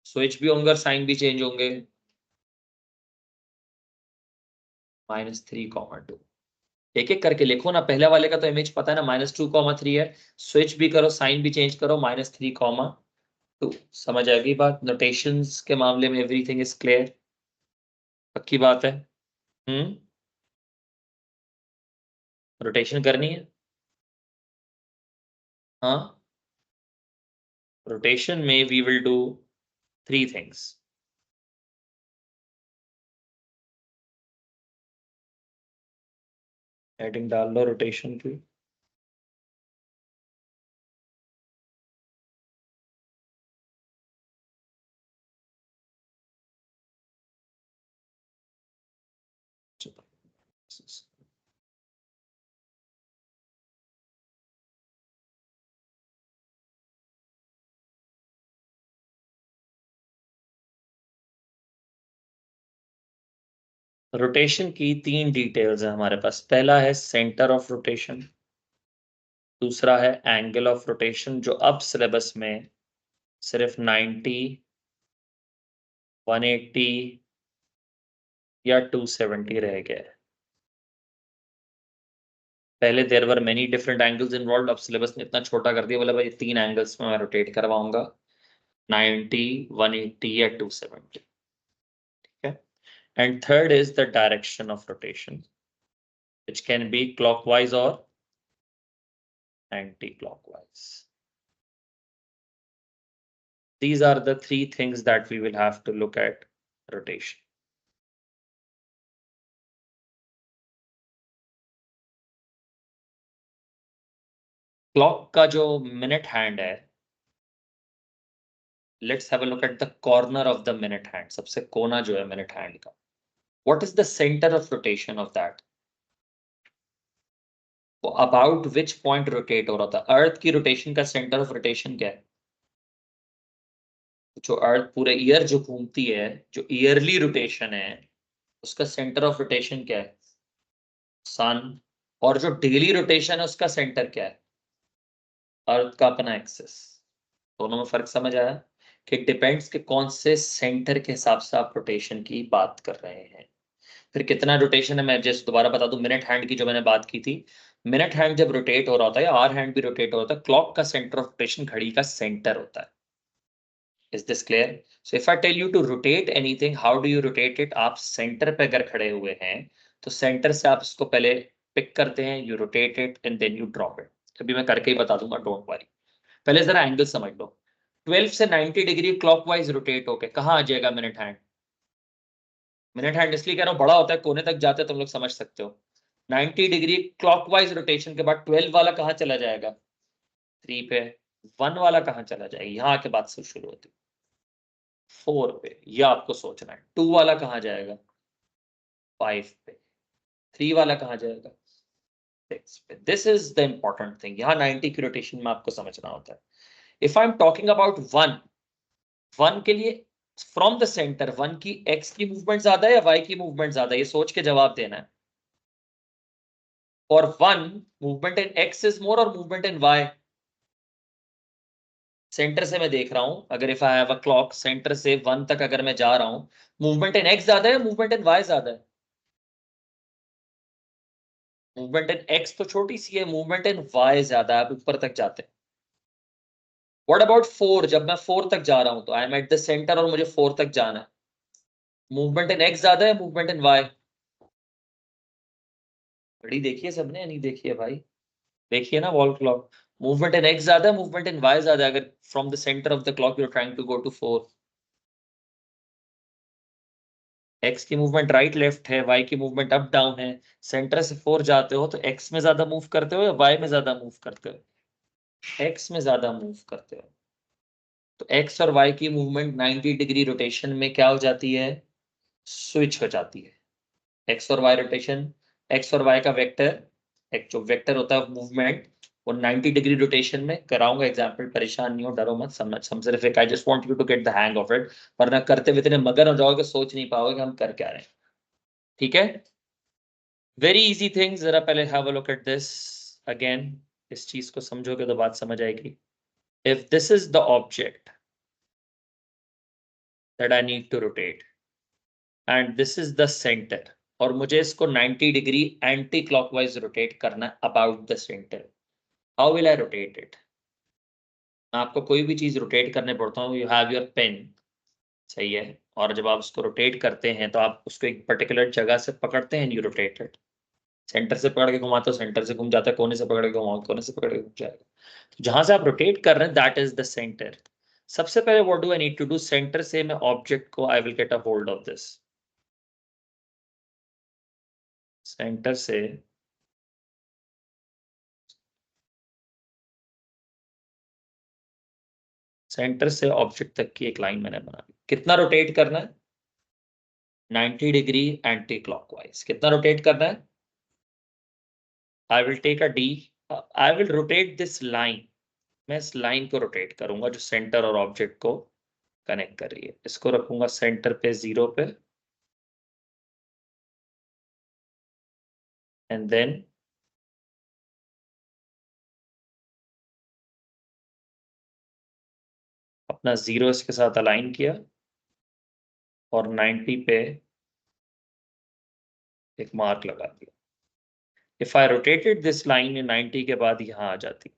S1: स्विच भी होंगे और साइन भी चेंज होंगे. -3,2. एक एक करके लिखो ना, पहले वाले का तो इमेज पता है ना, -2,3 है. स्विच भी करो, साइन भी चेंज करो, -3,2. समझ आएगी बात. नोटेशंस के मामले में एवरीथिंग इज क्लियर. पक्की बात है. रोटेशन करनी है. हाँ, रोटेशन में we will do 3 things. Heading डाल लो रोटेशन की। रोटेशन की 3 डिटेल्स है हमारे पास। पहला है सेंटर ऑफ रोटेशन, दूसरा है एंगल ऑफ रोटेशन जो अब सिलेबस में सिर्फ 90, 180 या 270 रह गया है। पहले there were many different angles involve, अब सिलेबस ने इतना छोटा कर दिया, बोला भाई 3 एंगल्स में मैं रोटेट करवाऊंगा, 90, 180 या 270। ठीक है। And third is the direction of rotation which can be clockwise or anti-clockwise. These are the 3 things that we will have to look at rotation. Clock का जो मिनट हैंड है, let's have a look at the corner of the minute hand, सबसे कोना जो है मिनट हैंड का। What is the centre of rotation of that? वो अबाउट विच पॉइंट रोटेट हो रहा था? अर्थ की रोटेशन का सेंटर ऑफ रोटेशन क्या है? जो अर्थ पूरे ईयर जो घूमती है, जो ईयरली रोटेशन है, उसका सेंटर ऑफ रोटेशन क्या है? सन। और जो डेली रोटेशन है उसका सेंटर क्या है? अर्थ का अपना एक्सिस। दोनों में फर्क समझ आया कि डिपेंड्स कि कौन से सेंटर के हिसाब से आप रोटेशन की बात कर रहे हैं। फिर कितना रोटेशन है, मैं जैसे दोबारा बता दूं, मिनट हैंड की जो मैंने बात की थी, मिनट हैंड जब रोटेट हो रहा होता है या आवर हैंड भी रोटेट हो रहा होता है, क्लॉक का सेंटर ऑफ रोटेशन घड़ी का सेंटर होता है। Is this clear? So if I tell you to rotate anything, how do you rotate it? आप सेंटर पे अगर खड़े हुए हैं तो सेंटर से आप इसको पहले पिक करते हैं, you rotate it and then you drop it. अभी मैं करके ही बता दूंगा, डोंट वरी। पहले जरा एंगल समझ लो। 12 से 90 डिग्री क्लॉकवाइज रोटेट होके कहाँ आ जाएगा मिनट हैंड? मिनट हैंड इसलिए कह रहा हूँ, बड़ा होता है, कोने तक जाते हैं, तुम लोग समझ सकते हो। 90 डिग्री क्लॉकवाइज रोटेशन के बाद 12 वाला कहाँ चला जाएगा? 3 पे। 1 वाला कहाँ चला जाएगा? यहाँ के बाद से शुरू होती, 4 पे। ये आपको सोचना है। 2 वाला कहाँ जाएगा? 5 पे। 3 वाला कहाँ जाएगा? 6 पे। This is the important thing, यहाँ 90 की रोटेशन में आपको समझना होता है। If I am talking about 1, 1 के लिए फ्रॉम द सेंटर 1 की एक्स की मूवमेंट ज्यादा है या वाई की मूवमेंट ज्यादा है? ये सोच के जवाब देना है। For 1, movement in x is more or movement in y? Centre से मैं देख रहा हूं, अगर if I have a clock, centre से 1 तक अगर मैं जा रहा हूं, मूवमेंट इन x ज्यादा है, मूवमेंट इन y ज्यादा है? मूवमेंट इन x तो छोटी सी है, मूवमेंट इन y ज्यादा है, आप ऊपर तक जाते हैं। What about 4? जब मैं 4 तक जा रहा हूं तो I am at the centre और मुझे 4 तक जाना है, मूवमेंट इन x ज्यादा है, मूवमेंट इन y? घड़ी देखिए सबने, नहीं देखिए भाई? देखिए ना wall clock. Movement in x ज्यादा है, मूवमेंट इन y ज्यादा है, अगर from the centre of the clock you are trying to go to 4? X की मूवमेंट राइट लेफ्ट है, वाई की मूवमेंट अप डाउन है। सेंटर से 4 जाते हो तो एक्स में ज्यादा मूव करते हो या वाई में ज्यादा मूव करते हो? एक्स में ज्यादा मूव करते हो। तो एक्स और वाई की मूवमेंट 90 डिग्री रोटेशन में क्या हो जाती है? स्विच हो जाती है। एक्स और वाई रोटेशन, एक्स और वाई का वेक्टर, एक जो वेक्टर होता है मूवमेंट, वो 90 डिग्री रोटेशन में कराऊंगा एग्जांपल, परेशान नहीं हो, डरो मत, समझ सम सिर्फ एक, I just want you to get the hang of it, वरना करते हुए इतने मगन हो जाओगे सोच नहीं पाओगे कि हम कर क्या रहे हैं। ठीक है, वेरी इजी थिंग। जरा पहले have a look at this again, इस चीज को समझोगे तो बात समझ आएगी। If this is the object that I need to rotate and this is the centre, और मुझे इसको 90 डिग्री एंटी क्लॉकवाइज रोटेट करना about the centre, how will I rotate it? आपको कोई भी चीज रोटेट करने पड़ता हूँ, यू हैव योर पेन, सही है, और जब आप उसको रोटेट करते हैं तो आप उसको एक पर्टिकुलर जगह से पकड़ते हैं, यू रोटेट इट। सेंटर से पकड़ के घुमाते हो, सेंटर से घूम जाता है, कोने से पकड़ के घुमाओ, कोने से पकड़ के घूम जाएगा। तो जहां से आप रोटेट कर रहे हैं दैट इज द सेंटर। सबसे पहले what do I need to do? Centre से मैं ऑब्जेक्ट को, I will get a hold of this, centre से सेंटर से ऑब्जेक्ट तक की एक लाइन मैंने बना ली। कितना रोटेट करना है? 90 डिग्री एंटी क्लॉकवाइज। कितना रोटेट करना है? I will take a D, I will rotate this line. मैं इस लाइन को रोटेट करूंगा जो सेंटर और ऑब्जेक्ट को कनेक्ट कर रही है। इसको रखूंगा सेंटर पे 0 पे, एंड देन अपना 0 इसके साथ अलाइन किया और 90 पे एक मार्क लगा दिया। If I rotated this line 90 के बाद यहां आ जाती।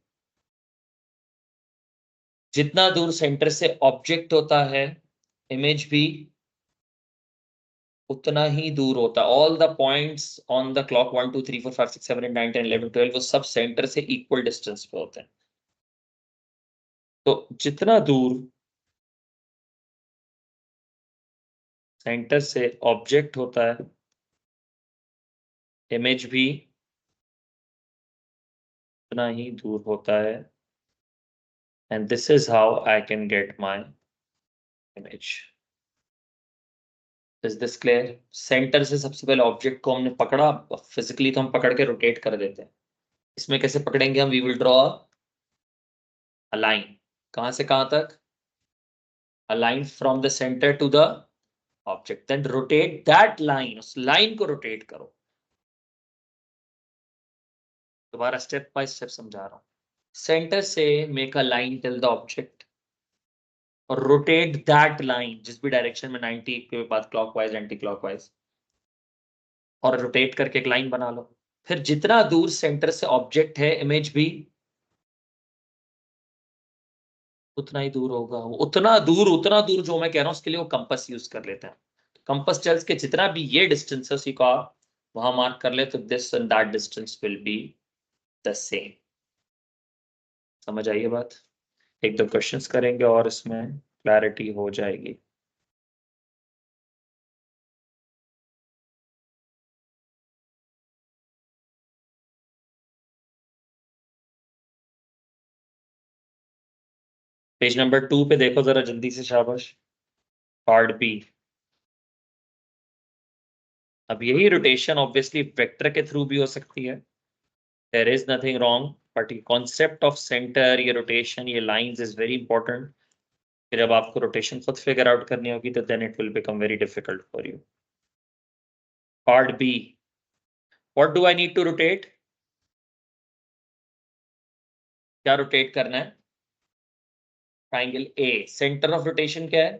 S1: जितना दूर सेंटर से ऑब्जेक्ट होता है, इमेज भी उतना ही दूर होता है। All the points on the clock 1 2 3 4 5 6 7 8 9 10 11 12 वो सब सेंटर से इक्वल डिस्टेंस पे होते हैं। तो जितना दूर सेंटर से ऑब्जेक्ट होता है, इमेज भी उतना ही दूर होता है। And this is how I can get my image. Is this clear? Centre से सबसे पहले ऑब्जेक्ट को हमने पकड़ा, फिजिकली तो हम पकड़ के रोटेट कर देते हैं। इसमें कैसे पकड़ेंगे हम? We will draw a line. कहां से कहां तक? A line from the centre to the object, then rotate that line. उस लाइन को रोटेट करो। दोबारा स्टेप बाय स्टेप समझा रहा हूं। सेंटर से make a line till the object और रोटेट दैट लाइन जिस भी डायरेक्शन में, 90 के बाद क्लॉकवाइज एंटी क्लॉकवाइज, और रोटेट करके एक लाइन बना लो। फिर जितना दूर सेंटर से ऑब्जेक्ट है, इमेज भी उतना ही दूर होगा। उतना दूर जो मैं कह रहा हूं उसके लिए वो कंपास यूज कर लेते हैं। कंपास टेल्स के जितना भी ये डिस्टेंस है उसी को आप वहां मार्क कर ले, तो this and that distance will be the same. समझ आई ये बात? एक दो क्वेश्चंस करेंगे और इसमें क्लैरिटी हो जाएगी। पेज नंबर 2 पे देखो जरा जल्दी से, शाबाश। Part B. अब यही रोटेशन ऑब्वियसली वेक्टर के थ्रू भी हो सकती है, there is nothing wrong, but ये कॉन्सेप्ट ऑफ सेंटर, ये रोटेशन, ये लाइंस इज वेरी इंपॉर्टेंट। फिर जब आपको रोटेशन खुद फिगर आउट करनी होगी तो then it will become very difficult for you. Part B, what do I need to rotate? क्या रोटेट करना है? Triangle A. Centre of rotation क्या है?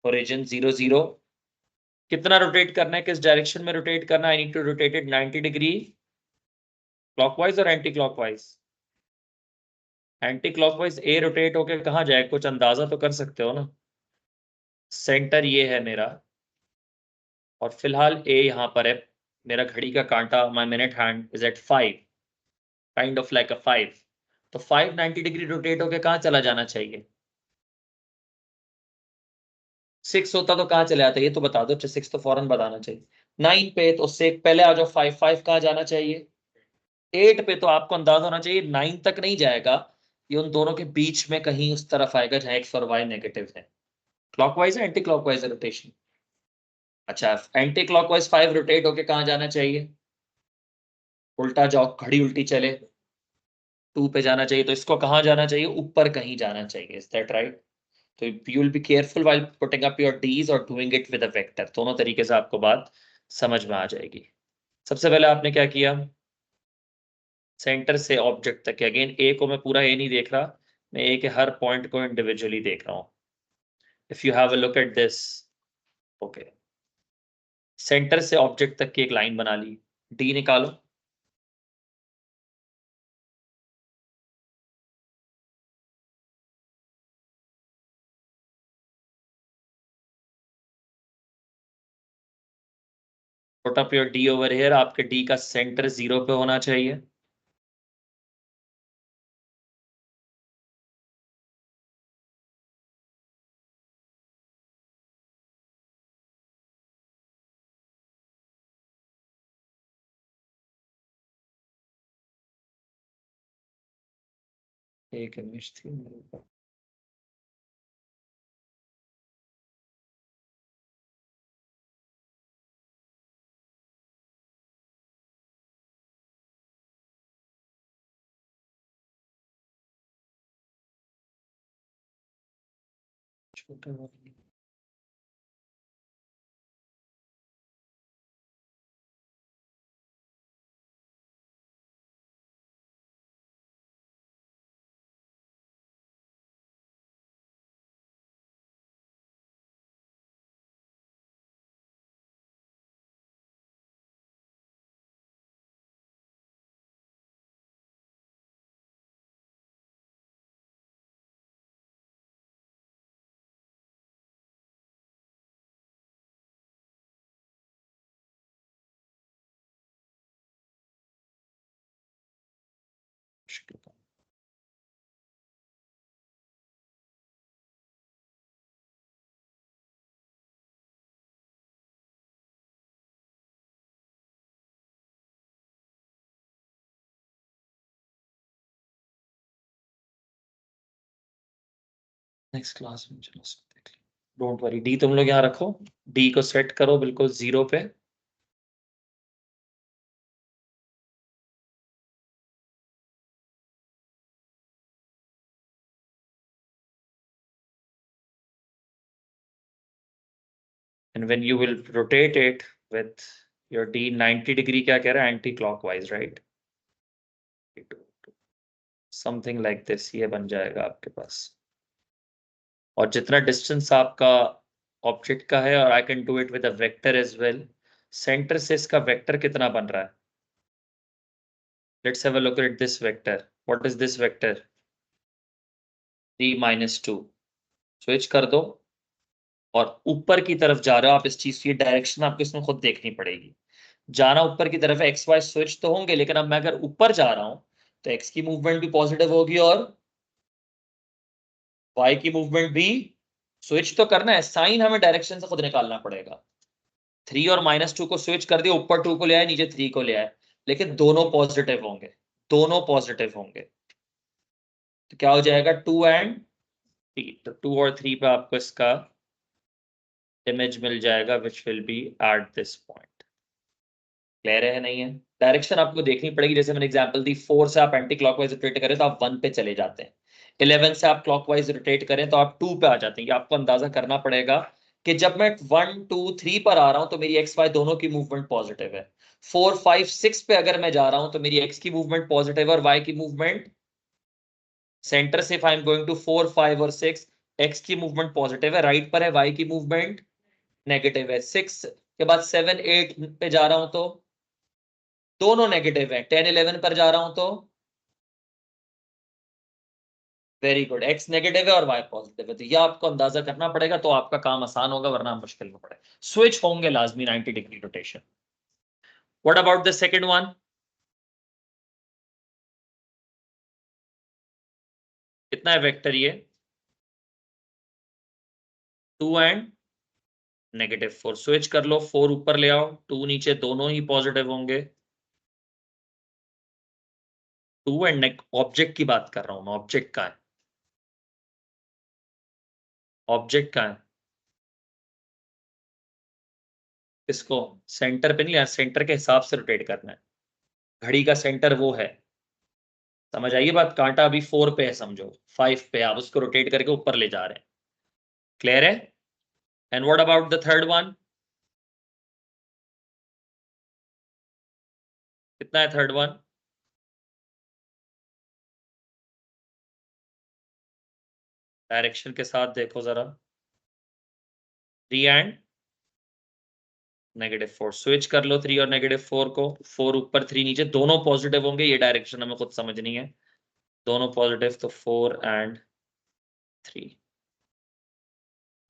S1: ओरिजिन 0 0। कितना रोटेट करना है, किस डायरेक्शन में रोटेट करना है? I need to rotate it 90 degree clockwise और anti clockwise. Anti clockwise A rotate होके कहाँ जाए? कुछ अंदाजा तो कर सकते हो ना। सेंटर ये है मेरा, और फिलहाल ए यहाँ पर है। मेरा घड़ी का कांटा, my minute hand is at 5, kind of like a 5। तो 590 डिग्री रोटेट होके कहाँ चला जाना चाहिए? 6 होता तो कहाँ चले आता? ये तो बता दो। 6 तो फौरन बताना चाहिए। 9 पे तो उससे एक पहले आ जाओ। 5 5 कहाँ जाना चाहिए? 8 पे तो आपको अंदाजा होना चाहिए 9 तक नहीं जाएगा, ये उन दोनों के बीच में कहीं उस तरफ आएगा जहां एक्स और वाई नेगेटिव है। क्लॉकवाइज है एंटी क्लॉकवाइज रोटेशन? अच्छा, एंटी क्लॉकवाइज 5 रोटेट होके कहाँ जाना चाहिए? उल्टा जाओ, घड़ी उल्टी चले, 2 पे जाना चाहिए। तो इसको कहाँ जाना चाहिए? ऊपर कहीं जाना चाहिए। Is that right? तो you will be careful while putting up your D's और doing it with a vector. दोनों तरीके से आपको बात समझ में आ जाएगी। सबसे पहले आपने क्या किया? सेंटर से ऑब्जेक्ट तक। अगेन ए को मैं पूरा ए नहीं देख रहा, मैं ए के हर पॉइंट को इंडिविजुअली देख रहा हूं। If you have a look at this, okay, centre से ऑब्जेक्ट तक की एक लाइन बना ली। डी निकालो। Put up your D over here. आपके डी का सेंटर 0 पे होना चाहिए। एक इमेज थी मेरे पास। छोटा वाली मुश्किल था। नेक्स्ट क्लास में चलो सब देख लो। डोंट वरी, डी तुम लोग यहाँ रखो, डी को सेट करो बिल्कुल 0 पे। And when you will rotate it with your D 90 degree, क्या कह रहा है, anti clockwise, right? Something like this, ये बन जाएगा आपके पास। और जितना डिस्टेंस आपका ऑब्जेक्ट का है, और I can do it with a vector as well, centre से इसका वेक्टर कितना बन रहा है? Let's have a look at this vector. What is this vector? 3-2। Switch कर दो और ऊपर की तरफ जा रहे हो आप, इस चीज की डायरेक्शन आपको इसमें खुद देखनी पड़ेगी। जाना ऊपर की तरफ है, एक्स वाई स्विच तो होंगे, लेकिन अब मैं अगर ऊपर जा रहा हूं तो एक्स की मूवमेंट भी पॉजिटिव होगी और वाई की मूवमेंट भी। स्विच तो करना है, साइन हमें डायरेक्शन से खुद निकालना पड़ेगा। 3 और -2 को स्विच कर दिया, ऊपर 2 को ले आए, नीचे 3 को ले आए, लेकिन दोनों पॉजिटिव होंगे, दोनों पॉजिटिव होंगे। तो क्या हो जाएगा, 2 एंड 3। तो 2 और 3 पे आपको इसका इमेज मिल जाएगा, which will be at this point. Clear है नहीं है? डायरेक्शन आपको देखनी पड़ेगी। जैसे मैंने एग्जांपल दी, 4 से आप एंटी क्लॉकवाइज रोटेट करें तो आप 1 पे चले जाते हैं। 11 से आप क्लॉकवाइज रोटेट करें तो आप 2 पे आ जाते हैं। ये आपको अंदाजा करना पड़ेगा कि जब मैं 1 2 3 पर आ रहा हूं तो मेरी एक्स वाई दोनों की मूवमेंट पॉजिटिव है। 4 5 6 पे अगर मैं जा रहा हूं तो मेरी एक्स की मूवमेंट पॉजिटिव है और वाई की मूवमेंट, सेंटर से if I am going to 4 5 और 6, एक्स की मूवमेंट पॉजिटिव है, राइट पर है, वाई की मूवमेंट नेगेटिव है। 6 के बाद 7 8 पे जा रहा हूं तो दोनों नेगेटिव है। 10 11 पर जा रहा हूं तो वेरी गुड, एक्स नेगेटिव है और वाई पॉजिटिव है। तो ये आपको अंदाजा करना पड़ेगा, तो आपका काम आसान होगा, वरना मुश्किल में पड़े। स्विच होंगे लाजमी 90 degree rotation. What about the second one? कितना है वेक्टर ये? 2 एंड -4। स्विच कर लो, 4 ऊपर ले आओ, 2 नीचे, दोनों ही पॉजिटिव होंगे। 2 एंड ऑब्जेक्ट की बात कर रहा हूं मैं, ऑब्जेक्ट का है, ऑब्जेक्ट का है। इसको सेंटर पे नहीं, यार सेंटर के हिसाब से रोटेट करना है। घड़ी का सेंटर वो है, समझ आइए बात। कांटा अभी 4 पे है समझो, 5 पे, आप उसको रोटेट करके ऊपर ले जा रहे हैं। क्लियर है? And what about the third one? कितना है थर्ड वन? डायरेक्शन के साथ देखो जरा। 3 एंड -4। स्विच कर लो 3 और -4 को। 4 ऊपर 3 नीचे, दोनों पॉजिटिव होंगे। ये डायरेक्शन हमें खुद समझनी है, दोनों पॉजिटिव, तो 4 एंड 3।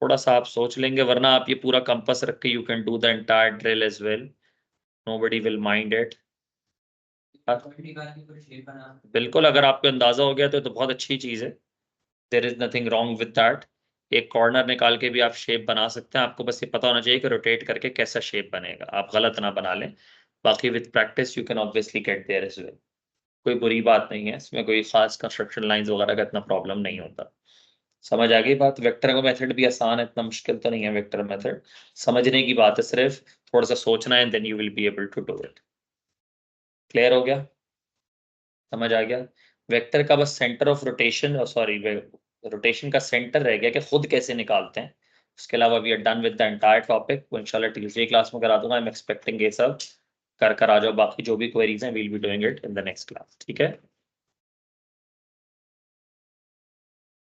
S1: थोड़ा सा आप सोच लेंगे, वरना आप ये पूरा कंपास रख के you can do the entire drill as well, nobody will mind it. बिल्कुल, अगर आपको अंदाजा हो गया तो बहुत अच्छी चीज है, there is nothing wrong with that. एक कॉर्नर निकाल के भी आप शेप बना सकते हैं, आपको बस ये पता होना चाहिए कि रोटेट करके कैसा शेप बनेगा, आप गलत ना बना लें। बाकी with practice you can obviously get there as well. कोई बुरी बात नहीं है इसमें, कोई खास कंस्ट्रक्शन लाइंस वगैरह का इतना प्रॉब्लम नहीं होता। समझ आ गई बात? वेक्टर का मेथड भी आसान है, इतना मुश्किल तो नहीं है वेक्टर मेथड, समझने की बात है सिर्फ, थोड़ा सा सोचना है, then you will be able to do it. Clear हो गया? समझ आ गया? वेक्टर का बस centre of rotation, sorry rotation का सेंटर रह गया कि खुद कैसे निकालते हैं। उसके अलावा we are done with the entire topic. वो इंशाल्लाह ट्यूसडे क्लास में करा दूंगा। आई एम एक्सपेक्टिंग ये सब कर आ जाओ, बाकी जो भी क्वेरीज हैं we'll be doing it in the next class. ठीक है?